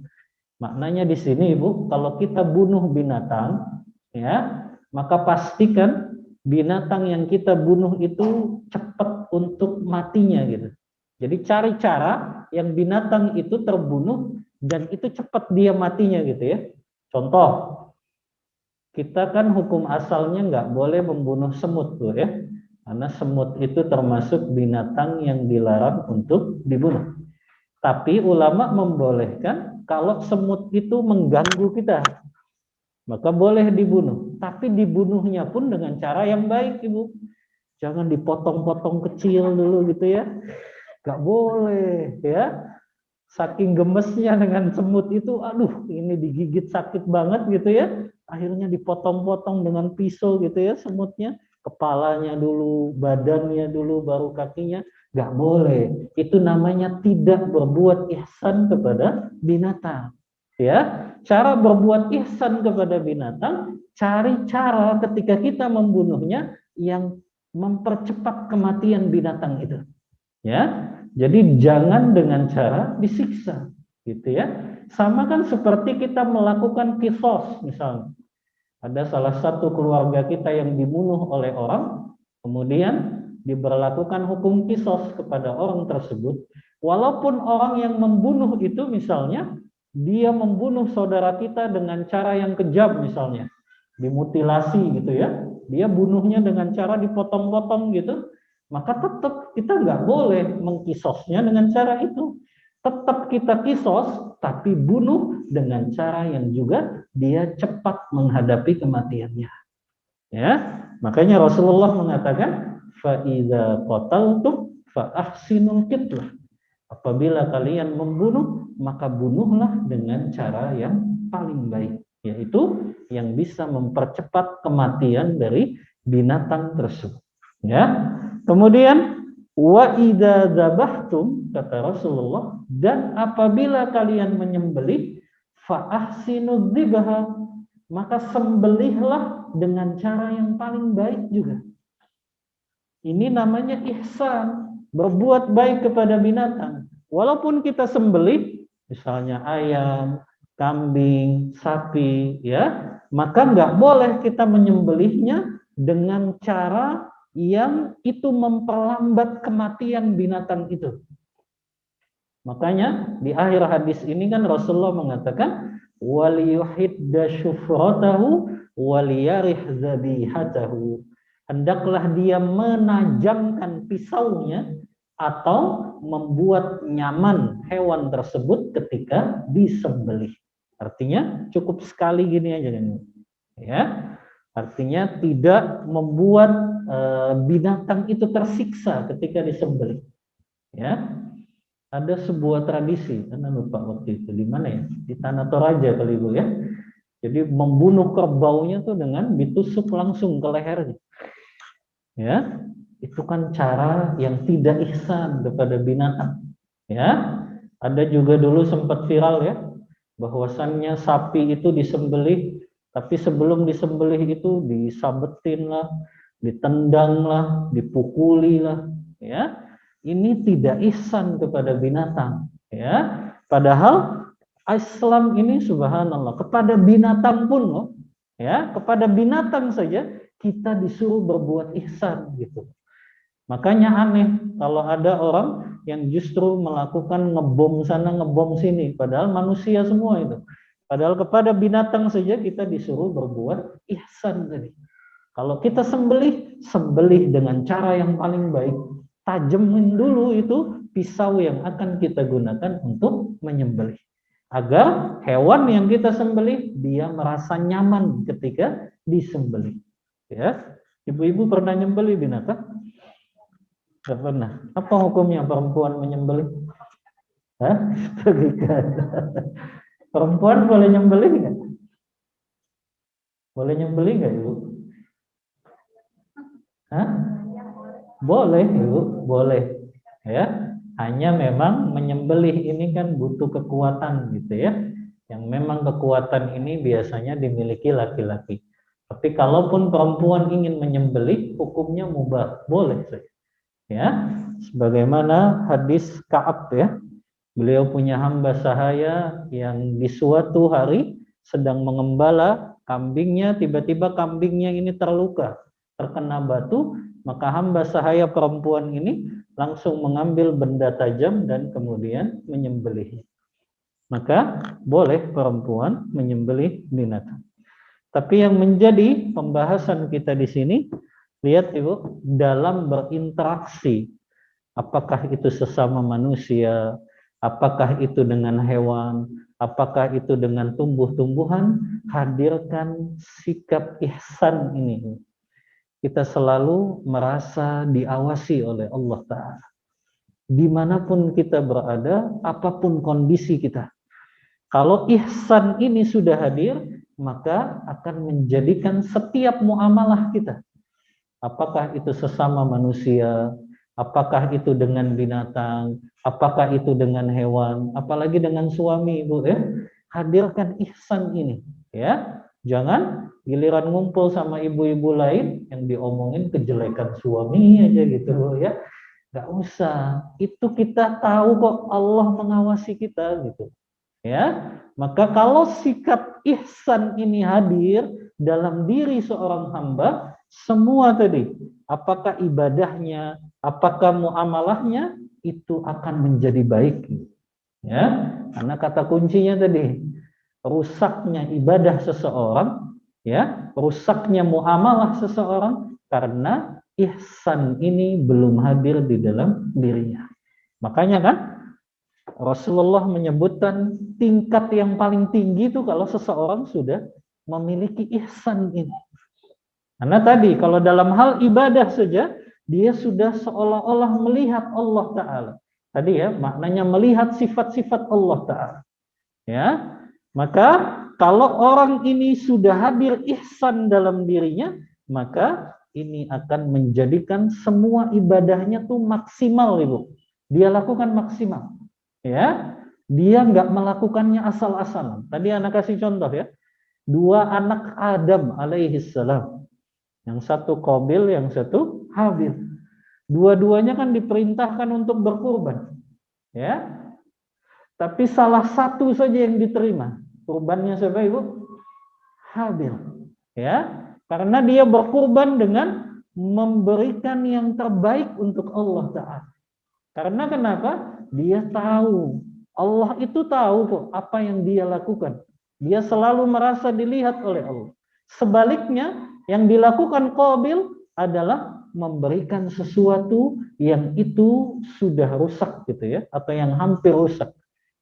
Maknanya di sini, Ibu, kalau kita bunuh binatang, ya, maka pastikan binatang yang kita bunuh itu cepat untuk matinya gitu. Jadi cari cara yang binatang itu terbunuh dan itu cepat dia matinya gitu ya. Contoh, kita kan hukum asalnya nggak boleh membunuh semut tuh ya. Karena semut itu termasuk binatang yang dilarang untuk dibunuh. Tapi ulama membolehkan kalau semut itu mengganggu kita, maka boleh dibunuh. Tapi dibunuhnya pun dengan cara yang baik, Ibu. Jangan dipotong-potong kecil dulu gitu ya. Gak boleh ya. Saking gemesnya dengan semut itu, aduh ini digigit sakit banget gitu ya. Akhirnya dipotong-potong dengan pisau gitu ya semutnya. Kepalanya dulu, badannya dulu, baru kakinya. Gak boleh. Itu namanya tidak berbuat ihsan kepada binatang. Ya, cara berbuat ihsan kepada binatang, cari cara ketika kita membunuhnya yang mempercepat kematian binatang itu. Ya, jadi jangan dengan cara disiksa, gitu ya. Sama kan seperti kita melakukan kisos misalnya. Ada salah satu keluarga kita yang dibunuh oleh orang, kemudian diberlakukan hukum kisos kepada orang tersebut. Walaupun orang yang membunuh itu misalnya, dia membunuh saudara kita dengan cara yang kejam misalnya. Dimutilasi gitu ya. Dia bunuhnya dengan cara dipotong-potong gitu. Maka tetap kita nggak boleh mengkisosnya dengan cara itu. Tetap kita kisos, tapi bunuh dengan cara yang juga dia cepat menghadapi kematiannya. Ya, makanya Rasulullah mengatakan, fa idza qataltum fa ahsinul qitlah. Apabila kalian membunuh, maka bunuhlah dengan cara yang paling baik, yaitu yang bisa mempercepat kematian dari binatang tersebut. Ya. Kemudian wa idza dzabhtum, kata Rasulullah, dan apabila kalian menyembelih, fa ahsinu dzibha, maka sembelihlah dengan cara yang paling baik juga. Ini namanya ihsan, berbuat baik kepada binatang. Walaupun kita sembelih, misalnya ayam, kambing, sapi, ya, maka nggak boleh kita menyembelihnya dengan cara yang itu memperlambat kematian binatang itu. Makanya di akhir hadis ini kan Rasulullah mengatakan waliyuhidda syufratahu waliyarih zabihatahu. Hendaklah dia menajamkan pisaunya atau membuat nyaman hewan tersebut ketika disembelih. Artinya cukup sekali gini aja kan. Ya. Artinya tidak membuat binatang itu tersiksa ketika disembelih. Ya. Ada sebuah tradisi, karena lupa waktu itu di mana ya? Di Tanah Toraja kali Ibu ya. Jadi membunuh kerbaunya tuh dengan ditusuk langsung ke lehernya. Ya. Itu kan cara yang tidak ihsan kepada binatang. Ya. Ada juga dulu sempat viral ya, bahwasannya sapi itu disembelih, tapi sebelum disembelih itu disabetin lah, ditendang lah, dipukuli lah, ya. Ini tidak ihsan kepada binatang, ya. Padahal Islam ini subhanallah kepada binatang pun loh, ya, kepada binatang saja kita disuruh berbuat ihsan gitu. Makanya aneh kalau ada orang yang justru melakukan ngebom sana ngebom sini, padahal manusia semua itu. Padahal kepada binatang saja kita disuruh berbuat ihsan tadi. Kalau kita sembelih, sembelih dengan cara yang paling baik. Tajemin dulu itu pisau yang akan kita gunakan untuk menyembelih. Agar hewan yang kita sembelih dia merasa nyaman ketika disembelih. Ya, ibu-ibu pernah nyembelih binatang? Nggak pernah. Apa hukumnya perempuan menyembelih? Hah? Perempuan boleh nyembelih nggak? Boleh nyembelih nggak, Ibu? Hah? Boleh, Ibu, boleh. Ya, hanya memang menyembelih ini kan butuh kekuatan gitu ya. Yang memang kekuatan ini biasanya dimiliki laki-laki. Tapi kalaupun perempuan ingin menyembelih, hukumnya mubah, boleh. Ya, sebagaimana hadis Ka'ab ya. Beliau punya hamba sahaya yang di suatu hari sedang mengembala kambingnya, tiba-tiba kambingnya ini terluka, terkena batu, maka hamba sahaya perempuan ini langsung mengambil benda tajam dan kemudian menyembelihnya. Maka boleh perempuan menyembelih binatang. Tapi yang menjadi pembahasan kita di sini, lihat Ibu, dalam berinteraksi, apakah itu sesama manusia, apakah itu dengan hewan, apakah itu dengan tumbuh-tumbuhan, hadirkan sikap ihsan ini. Kita selalu merasa diawasi oleh Allah Ta'ala. Dimanapun kita berada, apapun kondisi kita. Kalau ihsan ini sudah hadir, maka akan menjadikan setiap muamalah kita. Apakah itu sesama manusia, apakah itu dengan binatang, apakah itu dengan hewan, apalagi dengan suami, Ibu ya. Hadirkan ihsan ini, ya. Jangan giliran ngumpul sama ibu-ibu lain yang diomongin kejelekan suami aja gitu ya. Nggak usah. Itu kita tahu kok Allah mengawasi kita gitu. Ya. Maka kalau sikap ihsan ini hadir dalam diri seorang hamba, semua tadi, apakah ibadahnya, apakah muamalahnya, itu akan menjadi baik. Ya, karena kata kuncinya tadi, rusaknya ibadah seseorang, ya, rusaknya muamalah seseorang karena ihsan ini belum hadir di dalam dirinya. Makanya kan Rasulullah menyebutkan tingkat yang paling tinggi itu kalau seseorang sudah memiliki ihsan ini. Karena tadi kalau dalam hal ibadah saja dia sudah seolah-olah melihat Allah Ta'ala. Tadi ya maknanya melihat sifat-sifat Allah Ta'ala. Ya, maka kalau orang ini sudah hadir ihsan dalam dirinya, maka ini akan menjadikan semua ibadahnya tuh maksimal, Ibu. Dia lakukan maksimal. Ya, dia nggak melakukannya asal-asalan. Tadi anak kasih contoh ya, 2 anak Adam alaihissalam. Yang satu Qabil, yang satu Habil. Dua-duanya kan diperintahkan untuk berkurban. Ya. Tapi salah satu saja yang diterima. Kurbannya siapa, Ibu? Habil. Ya. Karena dia berkurban dengan memberikan yang terbaik untuk Allah Ta'ala. Karena kenapa? Dia tahu. Allah itu tahu kok apa yang dia lakukan. Dia selalu merasa dilihat oleh Allah. Sebaliknya, yang dilakukan Qabil adalah memberikan sesuatu yang itu sudah rusak gitu ya, atau yang hampir rusak.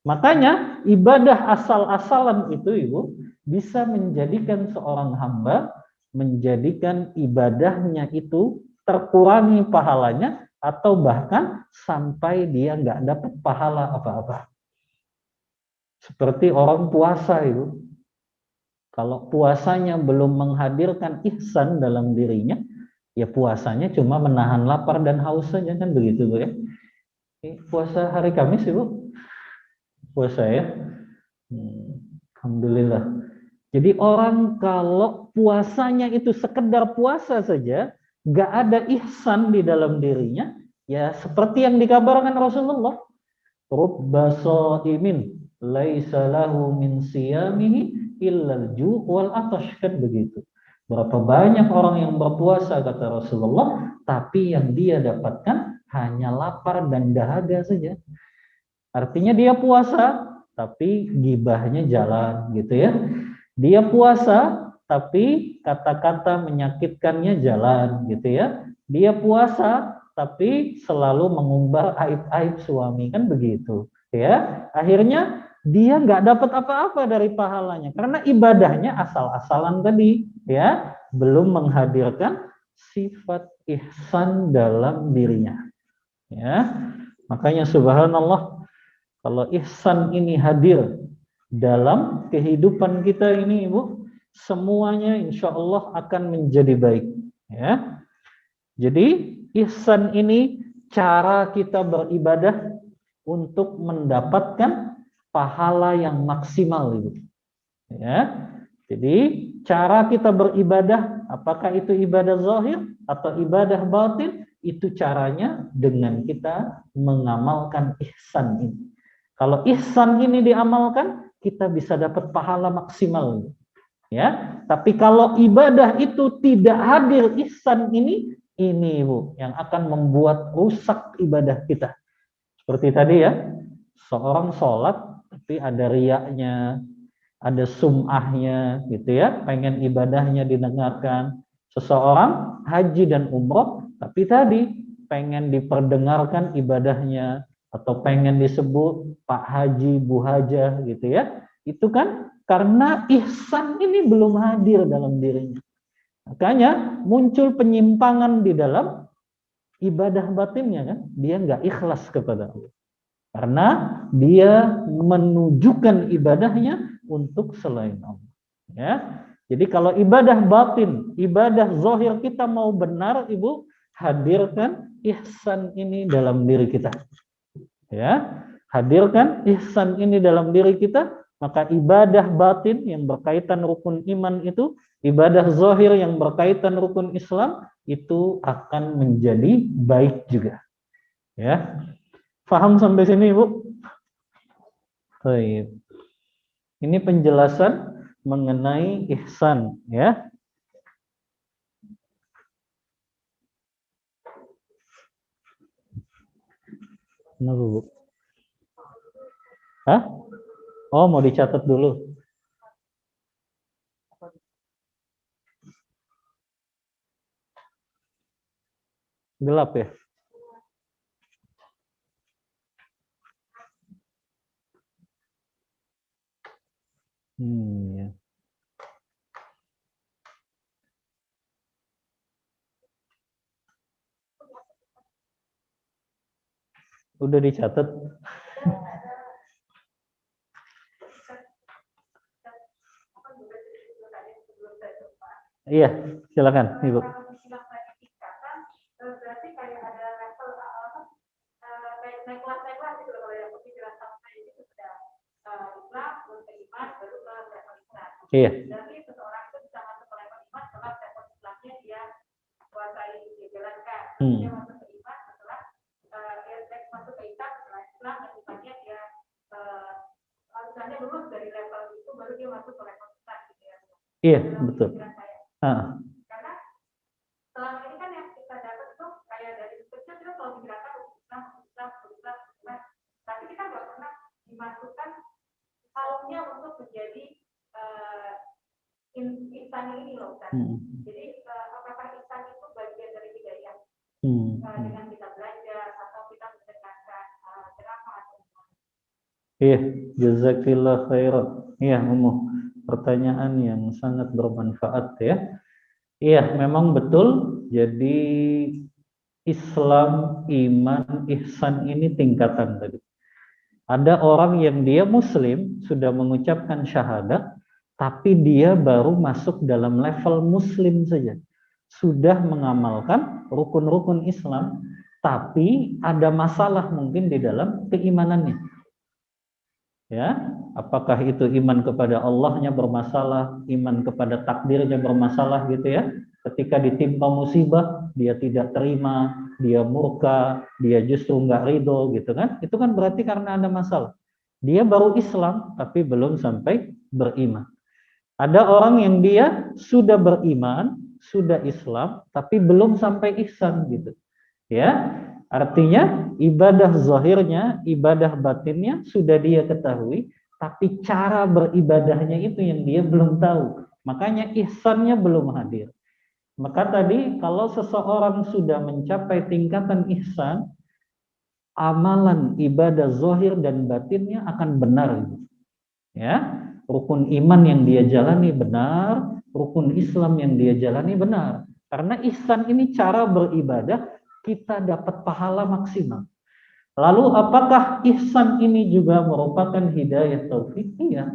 Makanya ibadah asal-asalan itu Ibu bisa menjadikan seorang hamba menjadikan ibadahnya itu terkurangi pahalanya atau bahkan sampai dia nggak dapat pahala apa-apa. Seperti orang puasa Ibu. Kalau puasanya belum menghadirkan ihsan dalam dirinya, ya puasanya cuma menahan lapar dan haus saja kan begitu Bu ya. Puasa hari Kamis Ibu? Puasa ya. Alhamdulillah. Jadi orang kalau puasanya itu sekedar puasa saja, nggak ada ihsan di dalam dirinya, ya seperti yang dikabarkan Rasulullah. Rubba shaimin laisa lahu min siyamihi illal ju' wal atash, kan begitu. Berapa banyak orang yang berpuasa kata Rasulullah, tapi yang dia dapatkan hanya lapar dan dahaga saja. Artinya dia puasa, tapi gibahnya jalan gitu ya. Dia puasa, tapi kata-kata menyakitkannya jalan gitu ya. Dia puasa, tapi selalu mengumbar aib-aib suami, kan begitu ya. Akhirnya dia nggak dapat apa-apa dari pahalanya karena ibadahnya asal-asalan tadi ya, belum menghadirkan sifat ihsan dalam dirinya ya. Makanya subhanallah, kalau ihsan ini hadir dalam kehidupan kita ini Ibu, semuanya insya Allah akan menjadi baik ya. Jadi ihsan ini cara kita beribadah untuk mendapatkan pahala yang maksimal Ibu. Ya. Jadi cara kita beribadah, apakah itu ibadah zahir atau ibadah batin, itu caranya dengan kita mengamalkan ihsan ini. Kalau ihsan ini diamalkan, kita bisa dapat pahala maksimal. Ya, tapi kalau ibadah itu tidak hadir ihsan ini Bu, yang akan membuat rusak ibadah kita. Seperti tadi ya, seorang sholat tapi ada riyaknya, ada sum'ahnya gitu ya, pengen ibadahnya didengarkan. Seseorang haji dan umroh tapi tadi pengen diperdengarkan ibadahnya, atau pengen disebut Pak Haji, Bu Hajah gitu ya. Itu kan karena ihsan ini belum hadir dalam dirinya. Makanya muncul penyimpangan di dalam ibadah batinnya kan. Dia nggak ikhlas kepada Allah. Karena dia menunjukkan ibadahnya untuk selain Allah. Ya. Jadi kalau ibadah batin, ibadah zahir kita mau benar, Ibu, hadirkan ihsan ini dalam diri kita. Ya. Hadirkan ihsan ini dalam diri kita, maka ibadah batin yang berkaitan rukun iman itu, ibadah zahir yang berkaitan rukun Islam itu akan menjadi baik juga. Ya. Paham sampai sini, Ibu? Baik. Ini penjelasan mengenai ihsan, ya. Kenapa, Bu? Hah? Oh, mau dicatat dulu. Gelap ya? Ya. Udah dicatat? Iya, silakan, Ibu. Iya. Iya, betul. Karena selama ini kan yang kita dapat itu kayak dari kecil kita selalu digerakkan Islam, tapi kita nggak pernah dimasukkan halnya untuk menjadi ihsan ini loh kan. Jadi apakah ihsan itu bagian dari hidayah dengan kita belajar atau kita mendengarkan ceramah atau Iya, jazakillah khairan. Iya, pertanyaan yang sangat bermanfaat ya. Iya, memang betul. Jadi Islam, iman, ihsan ini tingkatan tadi. Ada orang yang dia muslim, sudah mengucapkan syahadat, tapi dia baru masuk dalam level muslim saja. Sudah mengamalkan rukun-rukun Islam, tapi ada masalah mungkin di dalam keimanannya. Ya, apakah itu iman kepada Allahnya bermasalah, iman kepada takdirnya bermasalah gitu ya. Ketika ditimpa musibah, dia tidak terima, dia murka, dia justru nggak ridho gitu kan. Itu kan berarti karena ada masalah. Dia baru Islam, tapi belum sampai beriman. Ada orang yang dia sudah beriman, sudah Islam, tapi belum sampai ihsan gitu. Ya, artinya ibadah zahirnya, ibadah batinnya sudah dia ketahui, tapi cara beribadahnya itu yang dia belum tahu. Makanya ihsannya belum hadir. Maka tadi kalau seseorang sudah mencapai tingkatan ihsan, amalan ibadah zahir dan batinnya akan benar. Ya, rukun iman yang dia jalani benar, rukun Islam yang dia jalani benar. Karena ihsan ini cara beribadah, kita dapat pahala maksimal. Lalu apakah ihsan ini juga merupakan hidayah taufik? Iya.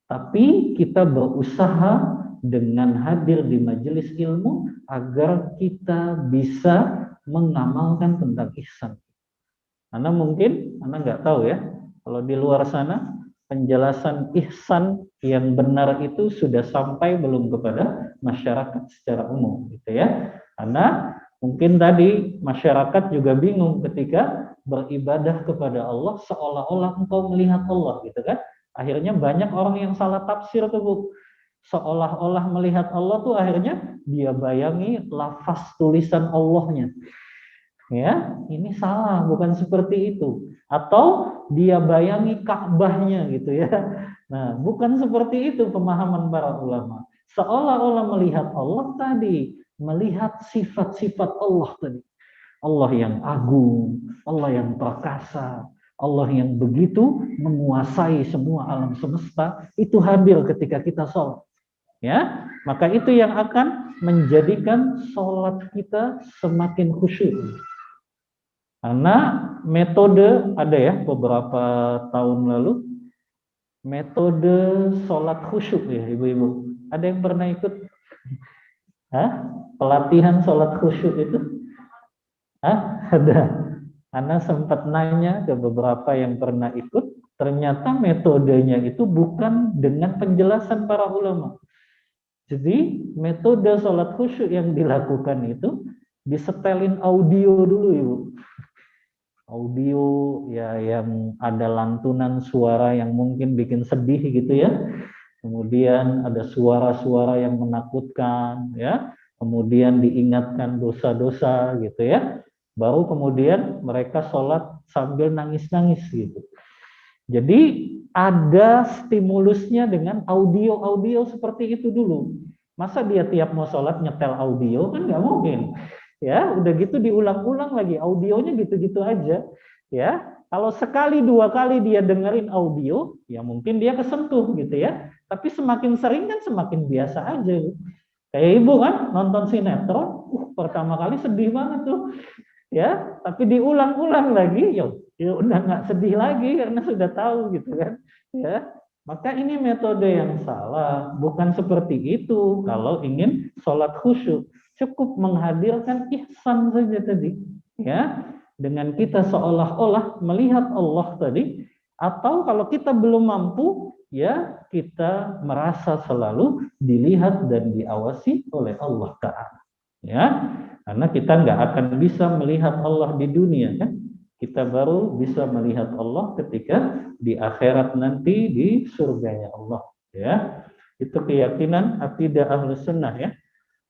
Tapi kita berusaha dengan hadir di majelis ilmu agar kita bisa mengamalkan tentang ihsan. Karena mungkin Anda nggak tahu ya, kalau di luar sana penjelasan ihsan yang benar itu sudah sampai belum kepada masyarakat secara umum, gitu ya. Karena mungkin tadi masyarakat juga bingung ketika beribadah kepada Allah seolah-olah engkau melihat Allah, gitu kan. Akhirnya banyak orang yang salah tafsir tuh, Bu. Seolah-olah melihat Allah tuh akhirnya dia bayangi lafaz tulisan Allahnya. Ya, ini salah, bukan seperti itu. Atau dia bayangi Ka'bahnya gitu ya. Nah, bukan seperti itu pemahaman para ulama. Seolah-olah melihat Allah tadi, melihat sifat-sifat Allah tadi. Allah yang agung, Allah yang perkasa, Allah yang begitu menguasai semua alam semesta, itu hadir ketika kita sholat. Ya, maka itu yang akan menjadikan sholat kita semakin khusyuk. Karena metode ada ya beberapa tahun lalu, metode sholat khusyuk ya ibu-ibu. Ada yang pernah ikut? Hah? Pelatihan sholat khusyuk itu? Hah? Ada. Karena sempat nanya ke beberapa yang pernah ikut, ternyata metodenya itu bukan dengan penjelasan para ulama. Jadi metode sholat khusyuk yang dilakukan itu disetelin audio dulu ibu. Audio ya yang ada lantunan suara yang mungkin bikin sedih gitu ya. Kemudian ada suara-suara yang menakutkan ya. Kemudian diingatkan dosa-dosa gitu ya. Baru kemudian mereka sholat sambil nangis-nangis gitu. Jadi ada stimulusnya dengan audio-audio seperti itu dulu. Masa dia tiap mau sholat nyetel audio kan nggak mungkin. Ya, udah gitu diulang-ulang lagi audionya gitu-gitu aja. Ya, kalau sekali dua kali dia dengerin audio, ya mungkin dia kesentuh gitu ya. Tapi semakin sering kan semakin biasa aja. Kayak ibu kan nonton sinetron, pertama kali sedih banget tuh. Ya, tapi diulang-ulang lagi, ya udah nggak sedih lagi karena sudah tahu gitu kan. Ya, maka ini metode yang salah, bukan seperti itu. Kalau ingin sholat khusyuk, cukup menghadirkan ihsan saja tadi, ya, dengan kita seolah-olah melihat Allah tadi, atau kalau kita belum mampu, ya kita merasa selalu dilihat dan diawasi oleh Allah Ta'ala. Ya, karena kita nggak akan bisa melihat Allah di dunia kan. Kita baru bisa melihat Allah ketika di akhirat nanti di surganya Allah. Ya, itu keyakinan akidah Ahlus Sunnah ya.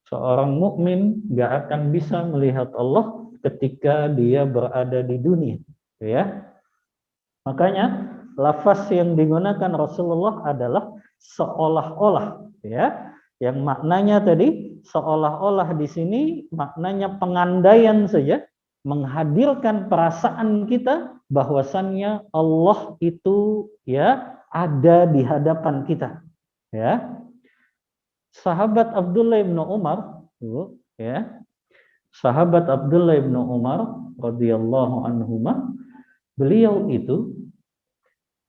Seorang mukmin nggak akan bisa melihat Allah ketika dia berada di dunia. Ya, makanya lafaz yang digunakan Rasulullah adalah seolah-olah ya. Yang maknanya tadi seolah-olah di sini maknanya pengandaian saja, menghadirkan perasaan kita bahwasannya Allah itu ya ada di hadapan kita. Ya. Sahabat Abdullah bin Umar, ya. Sahabat Abdullah bin Umar radhiyallahu anhuma, beliau itu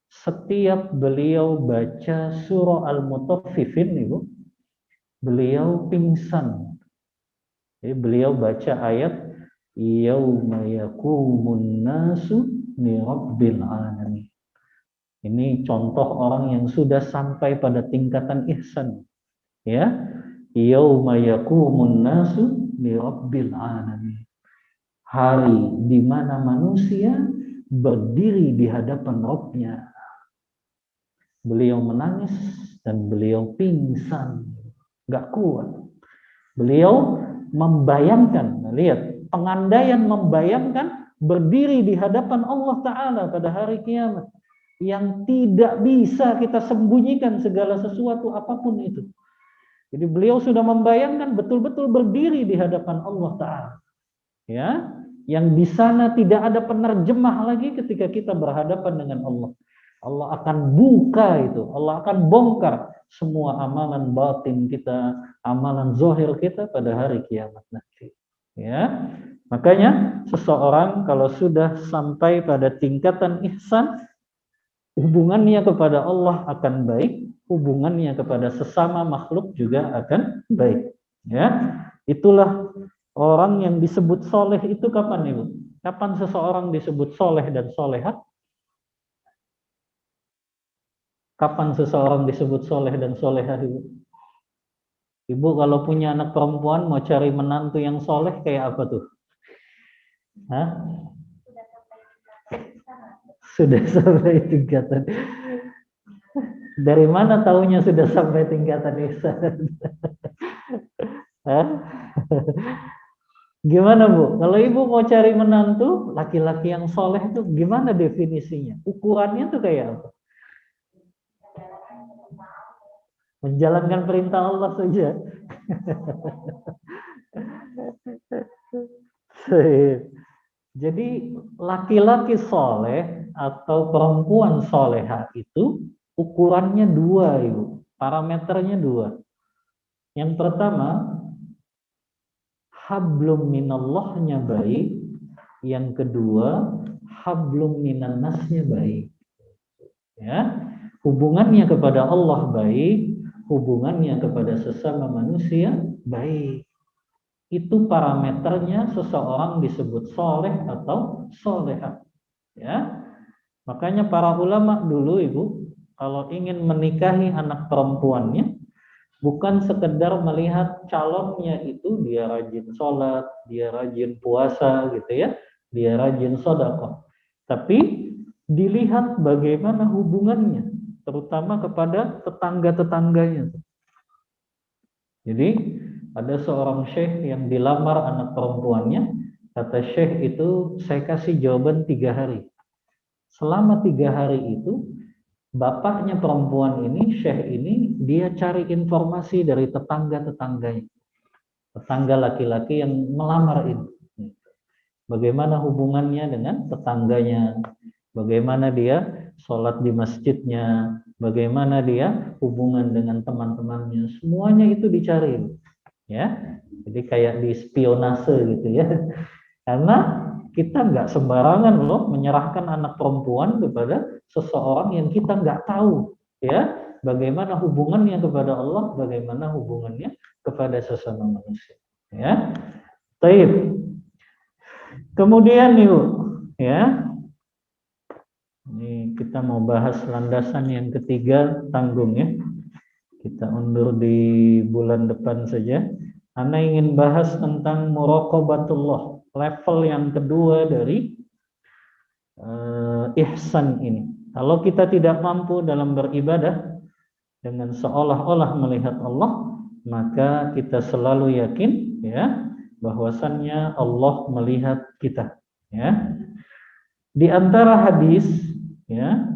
setiap beliau baca surah Al-Mutaffifin Ibu, beliau pingsan. Jadi beliau baca ayat yauma yaqumun nasu li rabbil alamin. Ini contoh orang yang sudah sampai pada tingkatan ihsan. Ya, yauma yaqumun nasu li rabbil alamin. Hari di mana manusia berdiri di hadapan Rabb-nya. Beliau menangis dan beliau pingsan, nggak kuat. Beliau membayangkan, lihat, pengandaian membayangkan berdiri di hadapan Allah Ta'ala pada hari kiamat yang tidak bisa kita sembunyikan segala sesuatu apapun itu. Jadi beliau sudah membayangkan betul-betul berdiri di hadapan Allah Ta'ala. Ya, yang di sana tidak ada penerjemah lagi ketika kita berhadapan dengan Allah. Allah akan buka itu, Allah akan bongkar semua amalan batin kita, amalan zahir kita pada hari kiamat nanti. Ya, makanya seseorang kalau sudah sampai pada tingkatan ihsan, hubungannya kepada Allah akan baik, hubungannya kepada sesama makhluk juga akan baik. Ya, itulah orang yang disebut soleh itu kapan, Ibu? Kapan seseorang disebut soleh dan solehat? Kapan seseorang disebut soleh dan solehat, Ibu? Ibu kalau punya anak perempuan mau cari menantu yang soleh kayak apa tuh? Hah? Sudah sampai tingkatan. Dari mana taunya sudah sampai tingkatan ihsan? Hah? Gimana Bu? Kalau Ibu mau cari menantu laki-laki yang soleh itu gimana definisinya? Ukurannya tuh kayak apa? Menjalankan perintah Allah saja. Jadi laki-laki soleh atau perempuan soleha itu ukurannya dua, Ibu. Parameternya dua. Yang pertama, hablum minallahnya baik. Yang kedua, hablum minannasnya baik. Ya, hubungannya kepada Allah baik, hubungannya kepada sesama manusia baik. Itu parameternya seseorang disebut soleh atau soleha. Ya, makanya para ulama dulu, Ibu, kalau ingin menikahi anak perempuannya, bukan sekedar melihat calonnya itu dia rajin sholat, dia rajin puasa gitu ya, dia rajin sedekah. Tapi dilihat bagaimana hubungannya, terutama kepada tetangga-tetangganya. Jadi ada seorang syekh yang dilamar anak perempuannya, kata syekh itu saya kasih jawaban 3 hari. Selama 3 hari itu bapaknya perempuan ini, syekh ini, dia cari informasi dari tetangga-tetangganya. Tetangga laki-laki yang melamar ini. Bagaimana hubungannya dengan tetangganya, bagaimana dia sholat di masjidnya, bagaimana dia hubungan dengan teman-temannya, semuanya itu dicari. Ya, jadi kayak di spionase gitu ya. Karena kita nggak sembarangan loh menyerahkan anak perempuan kepada seseorang yang kita nggak tahu, ya, bagaimana hubungannya kepada Allah, bagaimana hubungannya kepada sesama manusia, ya. Baik. Kemudian Ibu, ya, ini kita mau bahas landasan yang ketiga tanggung ya. Kita undur di bulan depan saja. Ana ingin bahas tentang muraqabatullah, level yang kedua dari ihsan ini. Kalau kita tidak mampu dalam beribadah dengan seolah-olah melihat Allah, maka kita selalu yakin ya bahwasannya Allah melihat kita, ya. Di antara hadis, ya,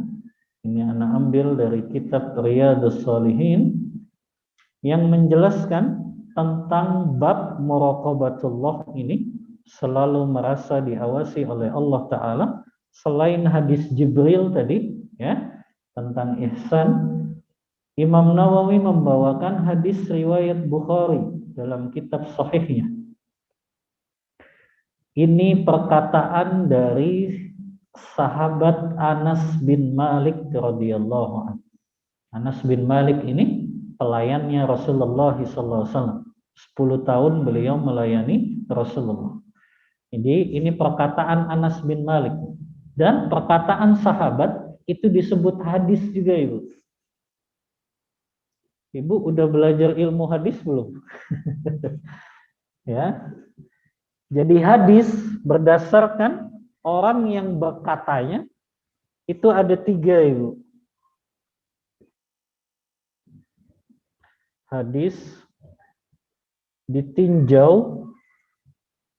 ini anak ambil dari kitab Riyadhus Shalihin yang menjelaskan tentang bab muraqabatullah ini, selalu merasa diawasi oleh Allah Ta'ala. Selain hadis Jibril tadi ya tentang ihsan, Imam Nawawi membawakan hadis riwayat Bukhari dalam kitab sahihnya. Ini perkataan dari sahabat Anas bin Malik radhiyallahu anhu. Anas bin Malik ini pelayannya Rasulullah SAW. 10 tahun beliau melayani Rasulullah. Jadi ini perkataan Anas bin Malik. Dan perkataan sahabat itu disebut hadis juga, Ibu. Ibu udah belajar ilmu hadis belum? Ya. Jadi hadis berdasarkan orang yang berkatanya itu ada 3, Ibu. Hadis ditinjau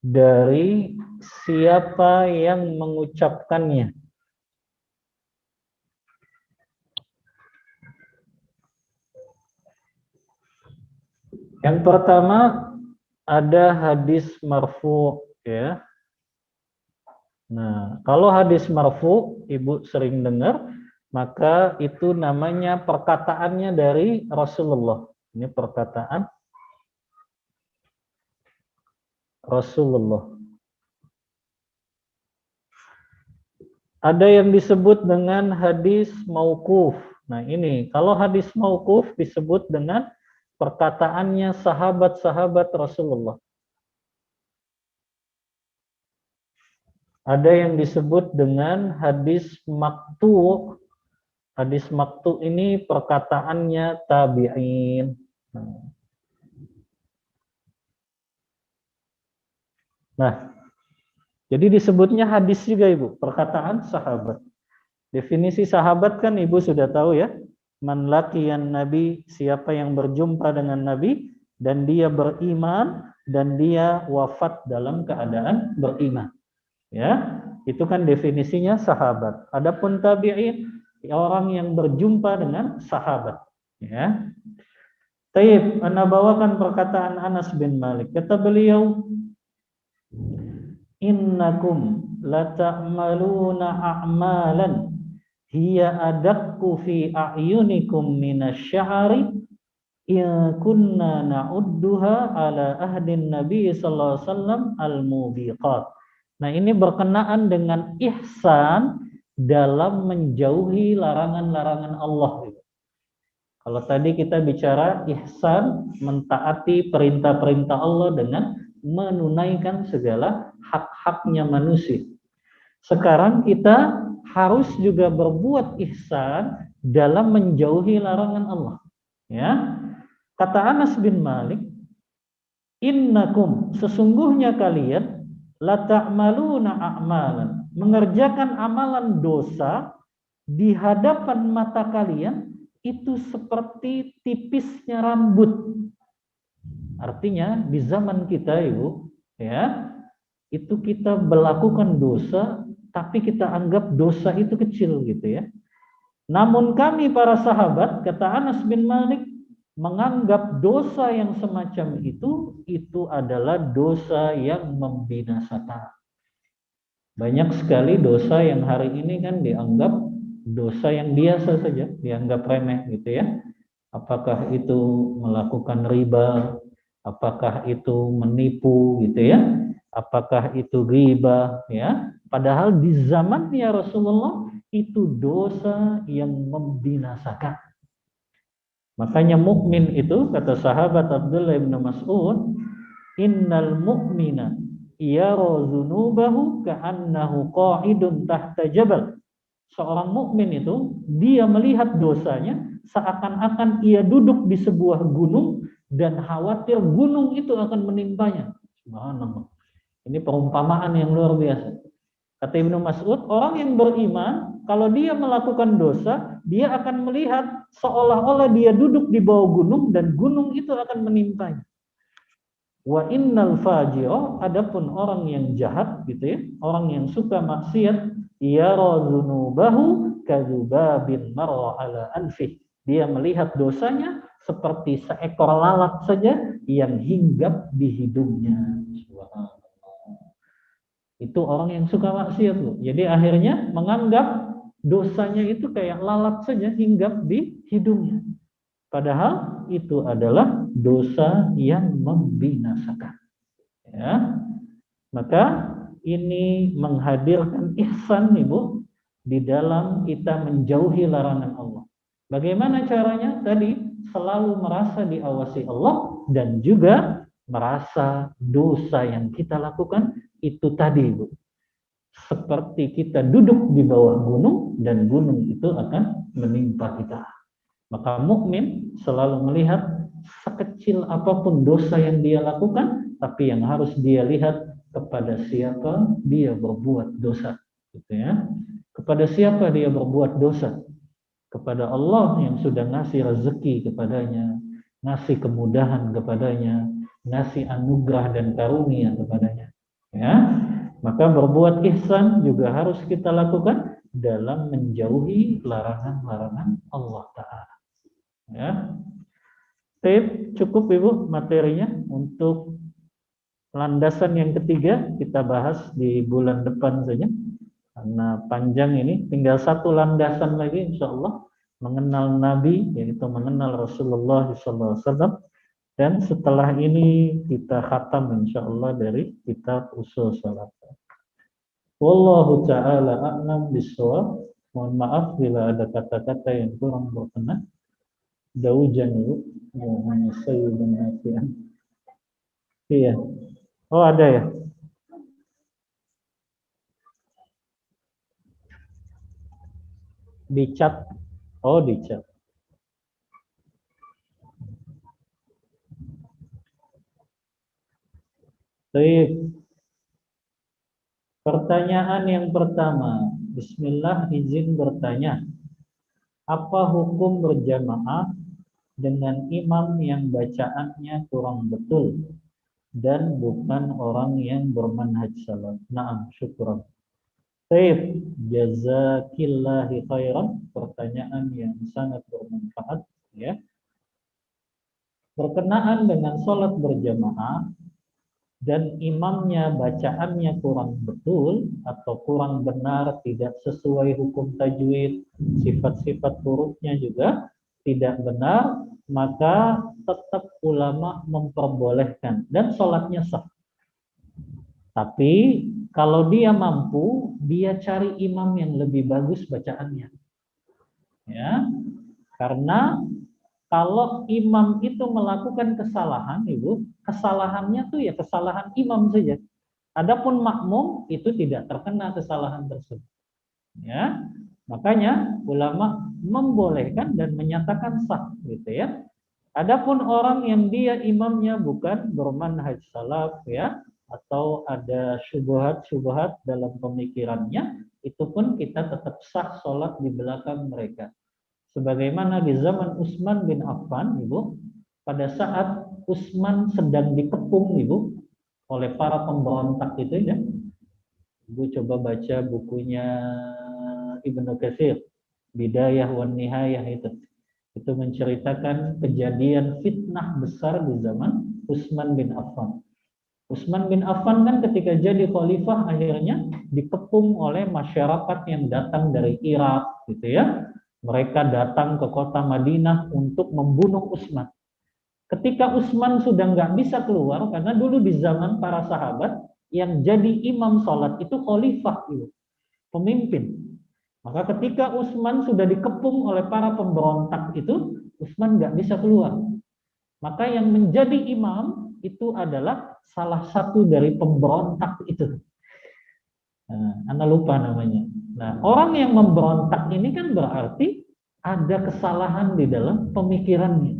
dari siapa yang mengucapkannya. Yang pertama ada hadis marfu ya. Nah, kalau hadis marfu Ibu sering dengar, maka itu namanya perkataannya dari Rasulullah. Ini perkataan Rasulullah. Ada yang disebut dengan hadis mauquf. Nah, ini kalau hadis mauquf disebut dengan perkataannya sahabat-sahabat Rasulullah. Ada yang disebut dengan hadis maqtu'. Hadis maqtu' ini perkataannya tabi'in. Nah, jadi disebutnya hadis juga Ibu, perkataan sahabat. Definisi sahabat kan Ibu sudah tahu ya. Man laqiyan Nabi, siapa yang berjumpa dengan Nabi dan dia beriman dan dia wafat dalam keadaan beriman. Ya, itu kan definisinya sahabat. Adapun tabi'in, orang yang berjumpa dengan sahabat. Ya. Taib, Anda bawakan perkataan Anas bin Malik. Kata beliau, innakum lata'maluna a'malan hiya adakku fi a'yunikum minasy'ari in kunna na'udduha ala ahdin nabi sallallahu alaihi wasallam al-mubiqat. Nah, ini berkenaan dengan ihsan dalam menjauhi larangan-larangan Allah. Kalau tadi kita bicara ihsan, mentaati perintah-perintah Allah dengan menunaikan segala hak-haknya manusia. Sekarang kita harus juga berbuat ihsan dalam menjauhi larangan Allah. Ya, kata Anas bin Malik, innakum, sesungguhnya kalian la ta'maluna a'malan, mengerjakan amalan dosa di hadapan mata kalian itu seperti tipisnya rambut. Artinya di zaman kita Ibu, ya, itu kita melakukan dosa tapi kita anggap dosa itu kecil gitu ya. Namun kami para sahabat, kata Anas bin Malik, menganggap dosa yang semacam itu adalah dosa yang membinasakan. Banyak sekali dosa yang hari ini kan dianggap dosa yang biasa saja, dianggap remeh gitu ya. Apakah itu melakukan riba, apakah itu menipu gitu ya, apakah itu ghibah ya. Padahal di zamannya Rasulullah itu dosa yang membinasakan. Makanya mukmin itu, kata sahabat Abdullah bin Mas'ud, innal mu'mina yara dzunubahu ka'annahu qa'idun tahta jabal. Seorang mukmin itu dia melihat dosanya seakan-akan ia duduk di sebuah gunung dan khawatir gunung itu akan menimpanya. Subhanallah. Ini perumpamaan yang luar biasa. Kata Ibnu Mas'ud, orang yang beriman kalau dia melakukan dosa, dia akan melihat seolah-olah dia duduk di bawah gunung dan gunung itu akan menimpanya. Wa innal fajira, adapun orang yang jahat gitu ya, orang yang suka maksiat, yara dzunubahu kadzubabin marra ala anfih. Dia melihat dosanya seperti seekor lalat saja yang hinggap di hidungnya. Subhanallah. Itu orang yang suka maksiat loh. Jadi akhirnya menganggap dosanya itu kayak lalat saja hinggap di hidungnya. Padahal itu adalah dosa yang membinasakan. Ya. Maka ini menghadirkan ihsan Ibu di dalam kita menjauhi larangan Allah. Bagaimana caranya? Tadi selalu merasa diawasi Allah dan juga merasa dosa yang kita lakukan itu tadi Ibu. Seperti kita duduk di bawah gunung dan gunung itu akan menimpa kita. Maka mukmin selalu melihat sekecil apapun dosa yang dia lakukan, tapi yang harus dia lihat kepada siapa dia berbuat dosa, gitu ya. Kepada siapa dia berbuat dosa? Kepada Allah yang sudah ngasih rezeki kepadanya, ngasih kemudahan kepadanya, ngasih anugerah dan karunia kepadanya. Ya, maka berbuat ihsan juga harus kita lakukan dalam menjauhi larangan-larangan Allah Ta'ala. Ya. Baik, cukup Ibu materinya. Untuk landasan yang ketiga kita bahas di bulan depan saja. Karena panjang ini, tinggal satu landasan lagi insya Allah. Mengenal Nabi, yaitu mengenal Rasulullah SAW. Dan setelah ini kita khatam insya Allah dari kitab usul salat. Wallahu ta'ala a'lam bishawab. Mohon maaf bila ada kata-kata yang kurang berkenan. Daujan Ibu. Muhammad Sayyidun Nafi'an. Iya. Oh ada ya? Di chat. Oh di chat. Baik. Pertanyaan yang pertama. Bismillah, izin bertanya. Apa hukum berjamaah dengan imam yang bacaannya kurang betul dan bukan orang yang bermanhaj salaf? Naam, syukran. Baik, jazakillahi khairan. Pertanyaan yang sangat bermanfaat ya. Berkenaan dengan sholat berjamaah dan imamnya bacaannya kurang betul atau kurang benar, tidak sesuai hukum tajwid, sifat-sifat hurufnya juga tidak benar, maka tetap ulama memperbolehkan dan sholatnya sah. Tapi kalau dia mampu, dia cari imam yang lebih bagus bacaannya. Ya, karena kalau imam itu melakukan kesalahan, Ibu, kesalahannya tuh ya kesalahan imam saja. Adapun makmum itu tidak terkena kesalahan tersebut. Ya, makanya ulama membolehkan dan menyatakan sah, gitu ya. Adapun orang yang dia imamnya bukan bermanhaj salaf ya, atau ada syubhat-syubhat dalam pemikirannya, itu pun kita tetap sah sholat di belakang mereka. Sebagaimana di zaman Utsman bin Affan, Ibu, pada saat Utsman sedang dikepung, Ibu, oleh para pemberontak itu ya. Ibu coba baca bukunya Ibnu Katsir, Bidayah wan Nihayah itu. Itu menceritakan kejadian fitnah besar di zaman Utsman bin Affan. Utsman bin Affan kan ketika jadi khalifah akhirnya dikepung oleh masyarakat yang datang dari Irak, gitu ya. Mereka datang ke kota Madinah untuk membunuh Utsman. Ketika Utsman sudah nggak bisa keluar, karena dulu di zaman para sahabat yang jadi imam sholat itu khalifah, pemimpin. Maka ketika Utsman sudah dikepung oleh para pemberontak itu, Utsman nggak bisa keluar. Maka yang menjadi imam itu adalah salah satu dari pemberontak itu. Nah, Anda lupa namanya. Nah, orang yang memberontak ini kan berarti ada kesalahan di dalam pemikirannya,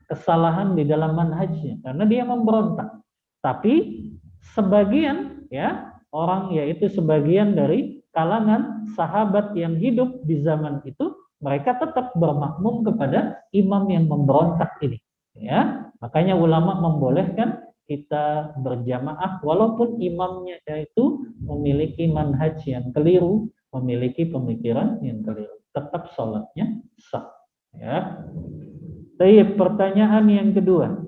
kesalahan di dalam manhajnya, karena dia memberontak. Tapi sebagian ya orang, yaitu sebagian dari kalangan sahabat yang hidup di zaman itu, mereka tetap bermakmum kepada imam yang memberontak ini. Ya, makanya ulama membolehkan kita berjamaah walaupun imamnya itu memiliki manhaj yang keliru, memiliki pemikiran yang keliru, tetap sholatnya sah. Ya. Baik, pertanyaan yang kedua.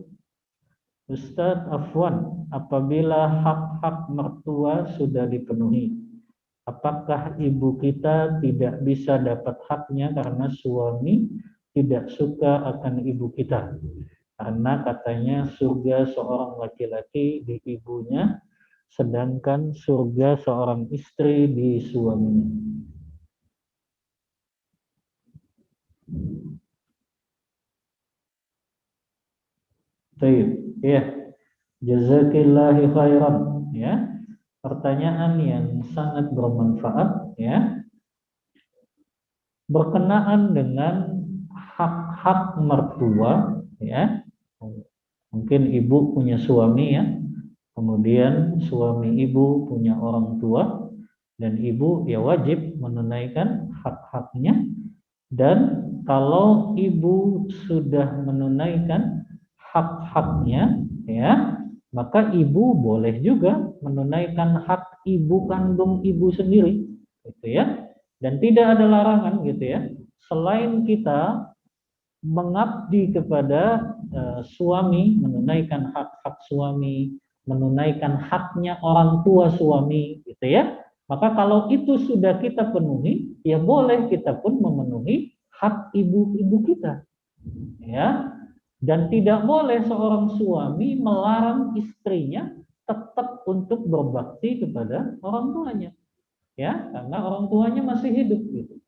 Ustadz Afwan, apabila hak-hak mertua sudah dipenuhi, apakah ibu kita tidak bisa dapat haknya karena suami tidak suka akan ibu kita? Karena katanya surga seorang laki-laki di ibunya, sedangkan surga seorang istri di suaminya. Baik, ya. Jazakillahi khairan, ya. Pertanyaan yang sangat bermanfaat, ya. Berkenaan dengan hak-hak mertua, ya. Mungkin ibu punya suami ya, kemudian suami ibu punya orang tua, dan ibu ya wajib menunaikan hak-haknya. Dan kalau ibu sudah menunaikan hak-haknya ya, maka ibu boleh juga menunaikan hak ibu kandung ibu sendiri, gitu ya. Dan tidak ada larangan, gitu ya. Selain kita mengabdi kepada suami, menunaikan hak-hak suami, menunaikan haknya orang tua suami, gitu ya. Maka kalau itu sudah kita penuhi, ya boleh kita pun memenuhi hak ibu-ibu kita, ya. Dan tidak boleh seorang suami melarang istrinya tetap untuk berbakti kepada orang tuanya, ya, karena orang tuanya masih hidup, gitu.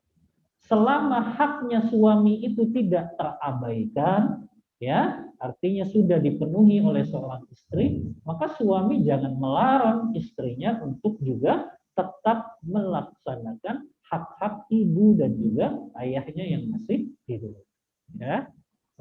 Selama haknya suami itu tidak terabaikan, ya, artinya sudah dipenuhi oleh seorang istri, maka suami jangan melarang istrinya untuk juga tetap melaksanakan hak-hak ibu dan juga ayahnya yang masih hidup, ya.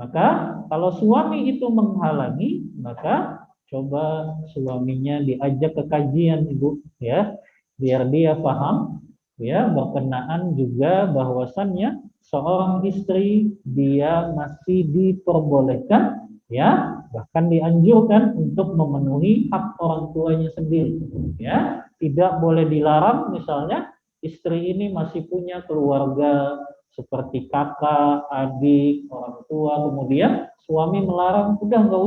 Maka kalau suami itu menghalangi, maka coba suaminya diajak ke kajian, Ibu, ya, biar dia paham, ya, berkenaan juga bahwasannya seorang istri dia masih diperbolehkan, ya, bahkan dianjurkan untuk memenuhi hak orang tuanya sendiri, ya. Tidak boleh dilarang, misalnya istri ini masih punya keluarga seperti kakak, adik, orang tua, kemudian suami melarang, udah nggak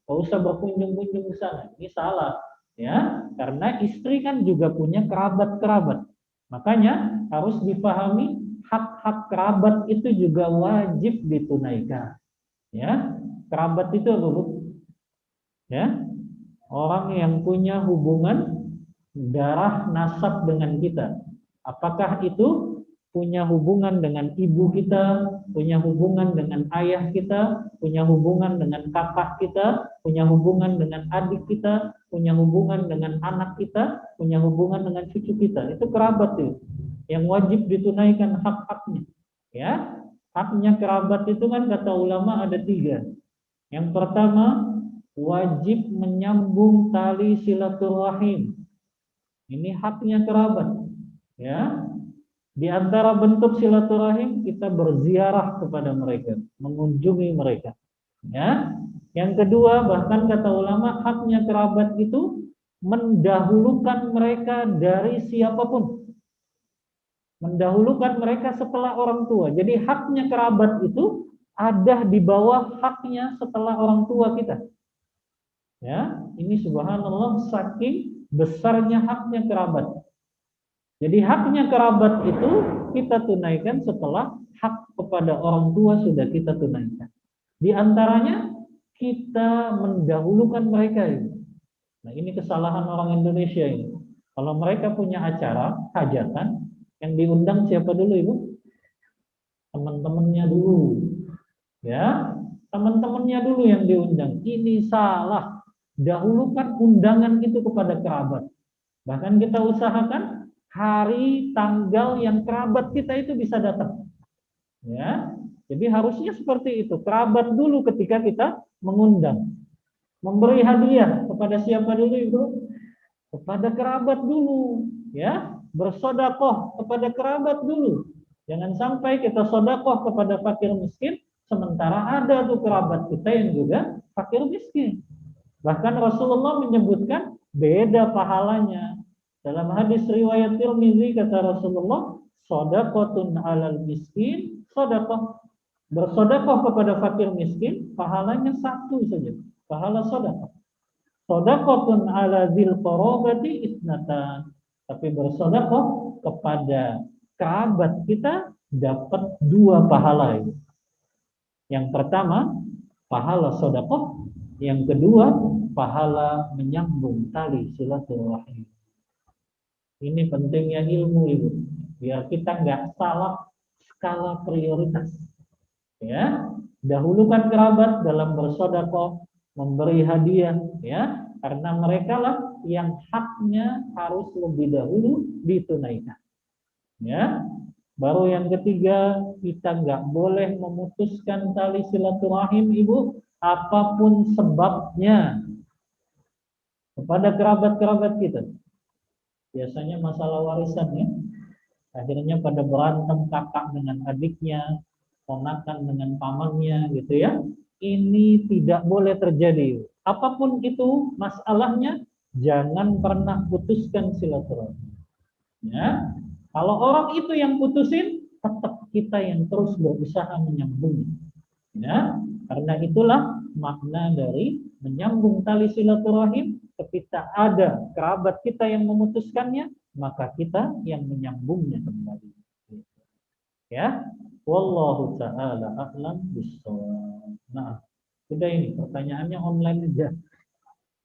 usah berkunjung-kunjung ke sana. Ini salah, ya, karena istri kan juga punya kerabat-kerabat. Makanya harus dipahami hak-hak kerabat itu juga wajib ditunaikan, ya. Kerabat itu apa, Bu? Ya, orang yang punya hubungan darah nasab dengan kita. Apakah itu punya hubungan dengan ibu kita, punya hubungan dengan ayah kita, punya hubungan dengan kakak kita, punya hubungan dengan adik kita, punya hubungan dengan anak kita, punya hubungan dengan cucu kita. Itu kerabat itu yang wajib ditunaikan hak-haknya. Ya, haknya kerabat itu kan kata ulama ada 3. Yang pertama, wajib menyambung tali silaturahim. Ini haknya kerabat, ya. Di antara bentuk silaturahim kita berziarah kepada mereka, mengunjungi mereka, ya. Yang kedua, bahkan kata ulama, haknya kerabat itu mendahulukan mereka dari siapapun. Mendahulukan mereka setelah orang tua. Jadi haknya kerabat itu ada di bawah haknya setelah orang tua kita. Ya, ini subhanallah saking besarnya haknya kerabat. Jadi haknya kerabat itu kita tunaikan setelah hak kepada orang tua sudah kita tunaikan. Di antaranya kita mendahulukan mereka ini. Nah, ini kesalahan orang Indonesia ini. Kalau mereka punya acara hajatan, yang diundang siapa dulu, Ibu? Teman-temannya dulu. Ya, teman-temannya dulu yang diundang. Ini salah. Dahulukan undangan itu kepada kerabat. Bahkan kita usahakan hari tanggal yang kerabat kita itu bisa datang. Ya. Jadi harusnya seperti itu. Kerabat dulu ketika kita mengundang. Memberi hadiah kepada siapa dulu, Ibu? Kepada kerabat dulu, ya. Bersedekah kepada kerabat dulu. Jangan sampai kita sedekah kepada fakir miskin sementara ada tuh kerabat kita yang juga fakir miskin. Bahkan Rasulullah menyebutkan beda pahalanya. Dalam hadis riwayat Tirmizi kata Rasulullah, shadaqatun 'alal miskin, shadaqah. Bersedekah kepada fakir miskin, pahalanya 1 saja. Pahala sedekah. Shadaqatun 'ala dzil qarabati itnatan. Tapi bersedekah kepada kerabat kita dapat 2 pahala. Yang pertama, pahala sedekah. Yang kedua, pahala menyambung tali silaturahim. Ini pentingnya ilmu, Ibu. Biar kita nggak salah skala prioritas. Ya, dahulukan kerabat dalam bersedekah, memberi hadiah, ya, karena mereka lah yang haknya harus lebih dahulu ditunaikan. Ya, baru yang ketiga, kita nggak boleh memutuskan tali silaturahim, Ibu, apapun sebabnya kepada kerabat-kerabat kita. Biasanya masalah warisan, ya. Akhirnya pada berantem kakak dengan adiknya, ponakan dengan pamannya, gitu ya. Ini tidak boleh terjadi. Apapun itu masalahnya, jangan pernah putuskan silaturahim. Ya. Kalau orang itu yang putusin, tetap kita yang terus berusaha menyambungnya. Ya, karena itulah makna dari menyambung tali silaturahim. Ketika ada kerabat kita yang memutuskannya, maka kita yang menyambungnya kembali. Ya, wallahu taala a'lam bishawab. Nah, sudah ini pertanyaannya online aja.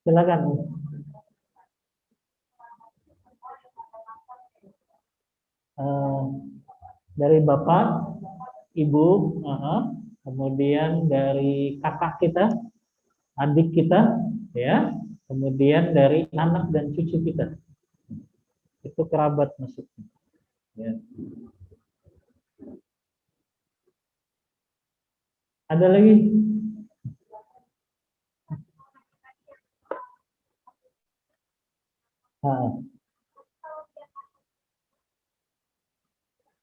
Silakan. Eh, dari Bapak, Ibu, kemudian dari kakak kita, adik kita, ya, kemudian dari anak dan cucu kita. Itu kerabat maksudnya. Ya. Ada lagi? Ah,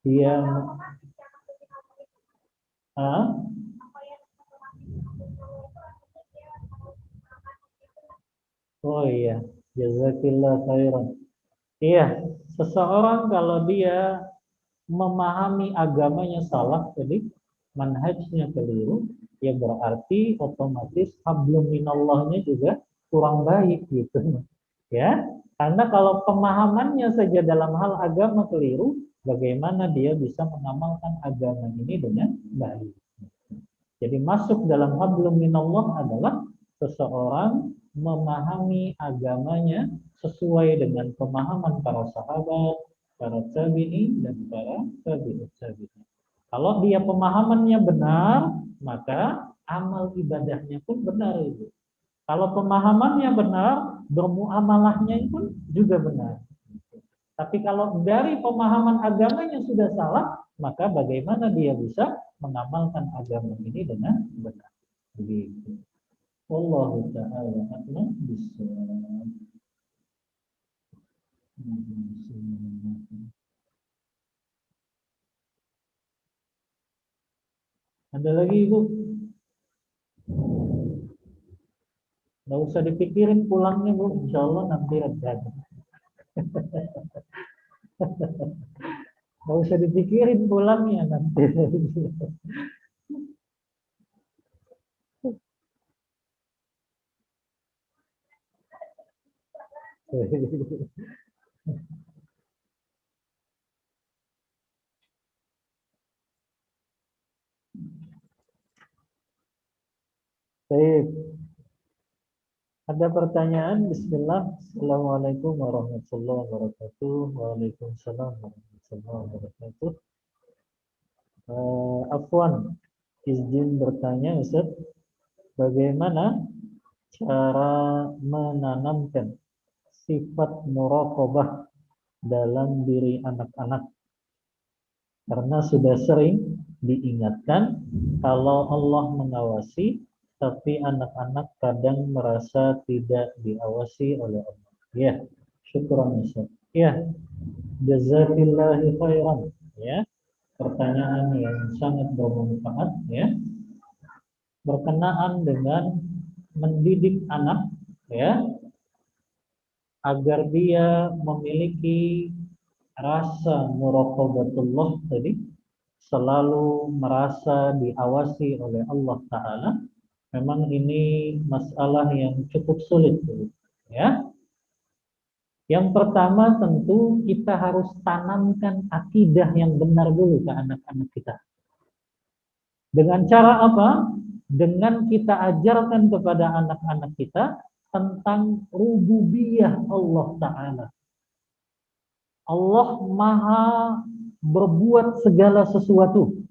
dia, ah, oh iya, jazakillah khairan. Iya, seseorang kalau dia memahami agamanya salah, jadi manhajnya keliru, ya berarti otomatis hablum minallahnya juga kurang baik gitu. Ya, karena kalau pemahamannya saja dalam hal agama keliru, bagaimana dia bisa mengamalkan agama ini dengan baik? Jadi masuk dalam hablum minallah adalah seseorang memahami agamanya sesuai dengan pemahaman para sahabat, para tabi'in dan para tabi'ut tabi'in. Kalau dia pemahamannya benar, maka amal ibadahnya pun benar itu. Kalau pemahamannya benar, bermuamalahnya pun juga benar. Tapi kalau dari pemahaman agamanya sudah salah, maka bagaimana dia bisa mengamalkan agama ini dengan benar? Begitu. Wallahu ta'ala a'lam bishawab. Ada lagi Ibu? Nggak usah dipikirin pulangnya Bu, insya Allah nanti reda. Nggak usah dipikirin pulangnya nanti. Baik, ada pertanyaan? Bismillah. Assalamualaikum warahmatullahi wabarakatuh. Waalaikumsalam warahmatullahi wabarakatuh. Afwan, izin bertanya Ustaz, bagaimana cara menanamkan sifat muraqabah dalam diri anak-anak? Karena sudah sering diingatkan kalau Allah mengawasi, tapi anak-anak kadang merasa tidak diawasi oleh Allah. Ya, syukran Ustaz. Ya, jazakillahi khairan. Ya, pertanyaan yang sangat bermanfaat ya, berkenaan dengan mendidik anak ya, agar dia memiliki rasa muraqabatullah tadi, selalu merasa diawasi oleh Allah Ta'ala. Memang ini masalah yang cukup sulit ya. Yang pertama tentu kita harus tanamkan akidah yang benar dulu ke anak-anak kita. Dengan cara apa? Dengan kita ajarkan kepada anak-anak kita tentang rububiyah Allah Ta'ala. Allah Maha berbuat segala sesuatu.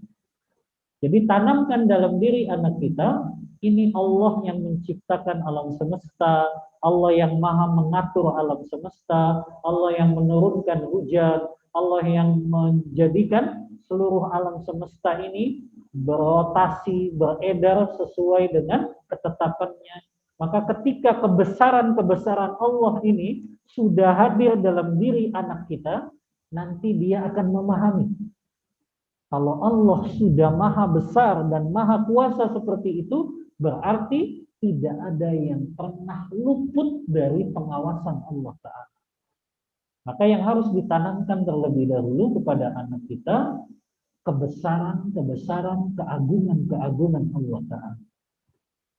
Jadi tanamkan dalam diri anak kita, ini Allah yang menciptakan alam semesta, Allah yang maha mengatur alam semesta, Allah yang menurunkan hujan, Allah yang menjadikan seluruh alam semesta ini berotasi, beredar sesuai dengan ketetapannya. Maka ketika kebesaran-kebesaran Allah ini sudah hadir dalam diri anak kita, nanti dia akan memahami. Kalau Allah sudah maha besar dan maha kuasa seperti itu, berarti tidak ada yang pernah luput dari pengawasan Allah Ta'ala. Maka yang harus ditanamkan terlebih dahulu kepada anak kita, kebesaran, keagungan Allah Ta'ala.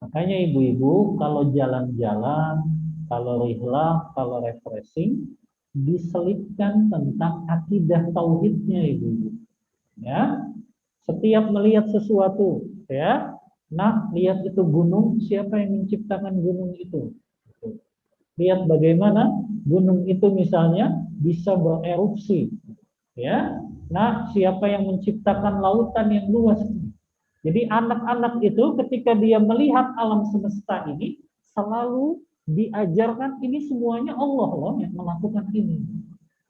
Makanya ibu-ibu kalau jalan-jalan, kalau rihlah, kalau refreshing, diselipkan tentang akidah tauhidnya ibu-ibu. Ya, setiap melihat sesuatu, ya, nah lihat itu gunung, siapa yang menciptakan gunung itu? Lihat bagaimana gunung itu misalnya bisa bererupsi, ya. Nah, siapa yang menciptakan lautan yang luas? Jadi anak-anak itu ketika dia melihat alam semesta ini selalu diajarkan ini semuanya Allah loh yang melakukan ini.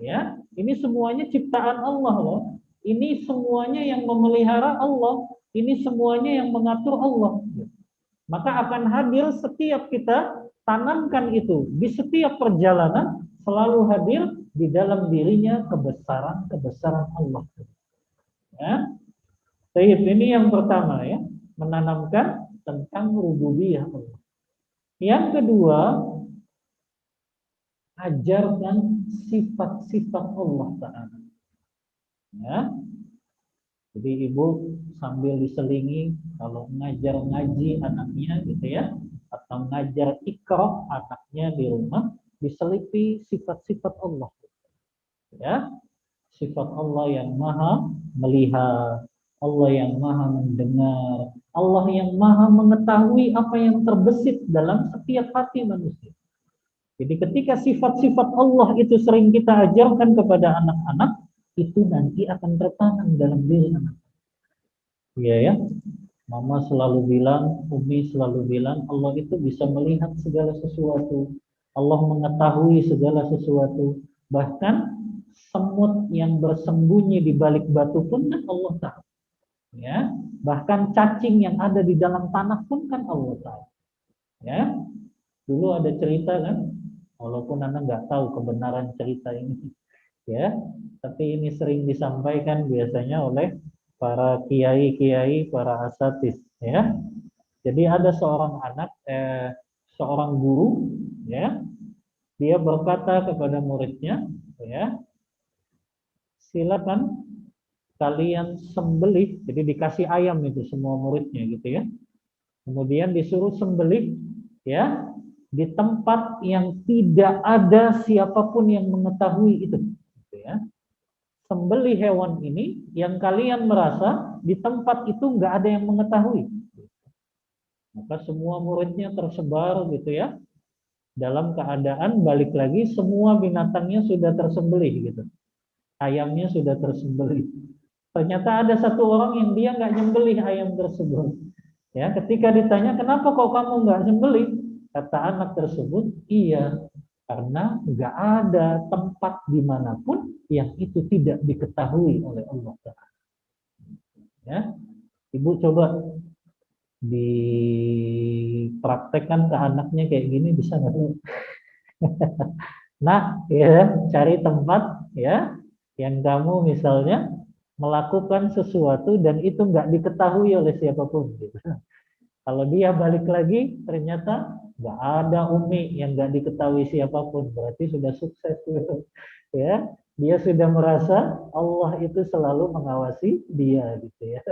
Ya, ini semuanya ciptaan Allah loh. Ini semuanya yang memelihara Allah. Ini semuanya yang mengatur Allah. Maka akan hadir setiap kita tanamkan itu di setiap perjalanan selalu hadir di dalam dirinya kebesaran Allah. Ya. Baik, ini yang pertama ya, menanamkan tentang rububiyah Allah. Yang kedua, ajarkan sifat-sifat Allah Ta'ala. Ya. Jadi ibu sambil diselingi kalau ngajar ngaji anaknya gitu ya, atau ngajar iqra anaknya di rumah, diselipi sifat-sifat Allah. Ya, sifat Allah yang maha melihat, Allah yang maha mendengar, Allah yang maha mengetahui apa yang terbesit dalam setiap hati manusia. Jadi ketika sifat-sifat Allah itu sering kita ajarkan kepada anak-anak, itu nanti akan tertanam dalam diri anak. Iya ya, Mama selalu bilang, Umi selalu bilang, Allah itu bisa melihat segala sesuatu. Allah mengetahui segala sesuatu. Bahkan semut yang bersembunyi di balik batu pun kan Allah tahu. Ya, bahkan cacing yang ada di dalam tanah pun kan Allah tahu. Ya, dulu ada cerita kan, walaupun Anda nggak tahu kebenaran cerita ini. Ya, tapi ini sering disampaikan biasanya oleh para kiai-kiai, para asatidz, ya. Jadi ada seorang anak, seorang guru, ya, dia berkata kepada muridnya, ya, silakan kalian sembelih. Jadi dikasih ayam itu semua muridnya, gitu ya. Kemudian disuruh sembelih, ya, di tempat yang tidak ada siapapun yang mengetahui itu, gitu ya. Sembelih hewan ini yang kalian merasa di tempat itu nggak ada yang mengetahui. Maka semua muridnya tersebar gitu ya. Dalam keadaan balik lagi semua binatangnya sudah tersembelih gitu. Ayamnya sudah tersembelih. Ternyata ada satu orang yang dia nggak nyembelih ayam tersebut. Ya, ketika ditanya kenapa kok kamu nggak nyembelih, kata anak tersebut, iya karena nggak ada tempat dimanapun yang itu tidak diketahui oleh Allah Ta'ala. Ya, ibu coba dipraktekkan ke anaknya kayak gini bisa nggak? Nah, ya cari tempat ya yang kamu misalnya melakukan sesuatu dan itu nggak diketahui oleh siapapun. Gitu. Kalau dia balik lagi ternyata nggak ada Umi yang nggak diketahui siapapun, berarti sudah sukses. Ya, dia sudah merasa Allah itu selalu mengawasi dia gitu ya.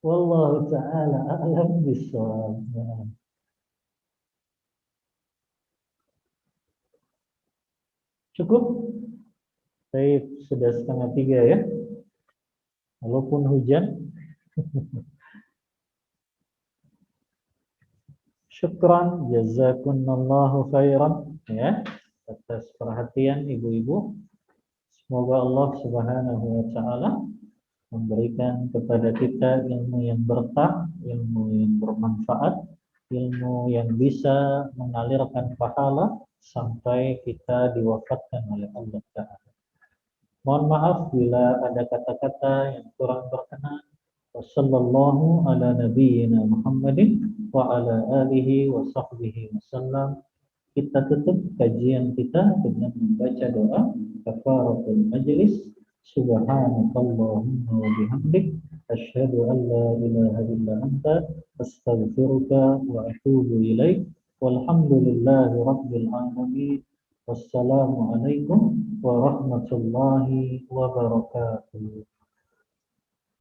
Wallahu taala a'lam bishawab. Cukup? Baik, sudah 2:30 ya. Walaupun hujan. Syukran, jazakumullahu khairan ya atas perhatian ibu-ibu. Semoga Allah Subhanahu wa taala memberikan kepada kita ilmu yang berkah, ilmu yang bermanfaat, ilmu yang bisa mengalirkan pahala sampai kita diwafatkan oleh Allah Ta'ala. Mohon maaf bila ada kata-kata yang kurang berkenan. Wassallallahu ala nabiyyina Muhammadin wa ala alihi wa sahbihi wasallam. Kita tutup kajian kita dengan membaca doa kafaratul majlis. Subhanakallahumma wa bihamdik asyhadu an la ilaha illa anta astaghfiruka wa atubu ilaik. Walhamdulillahi rabbil alamin. Wassalamualaikum warahmatullahi wabarakatuh.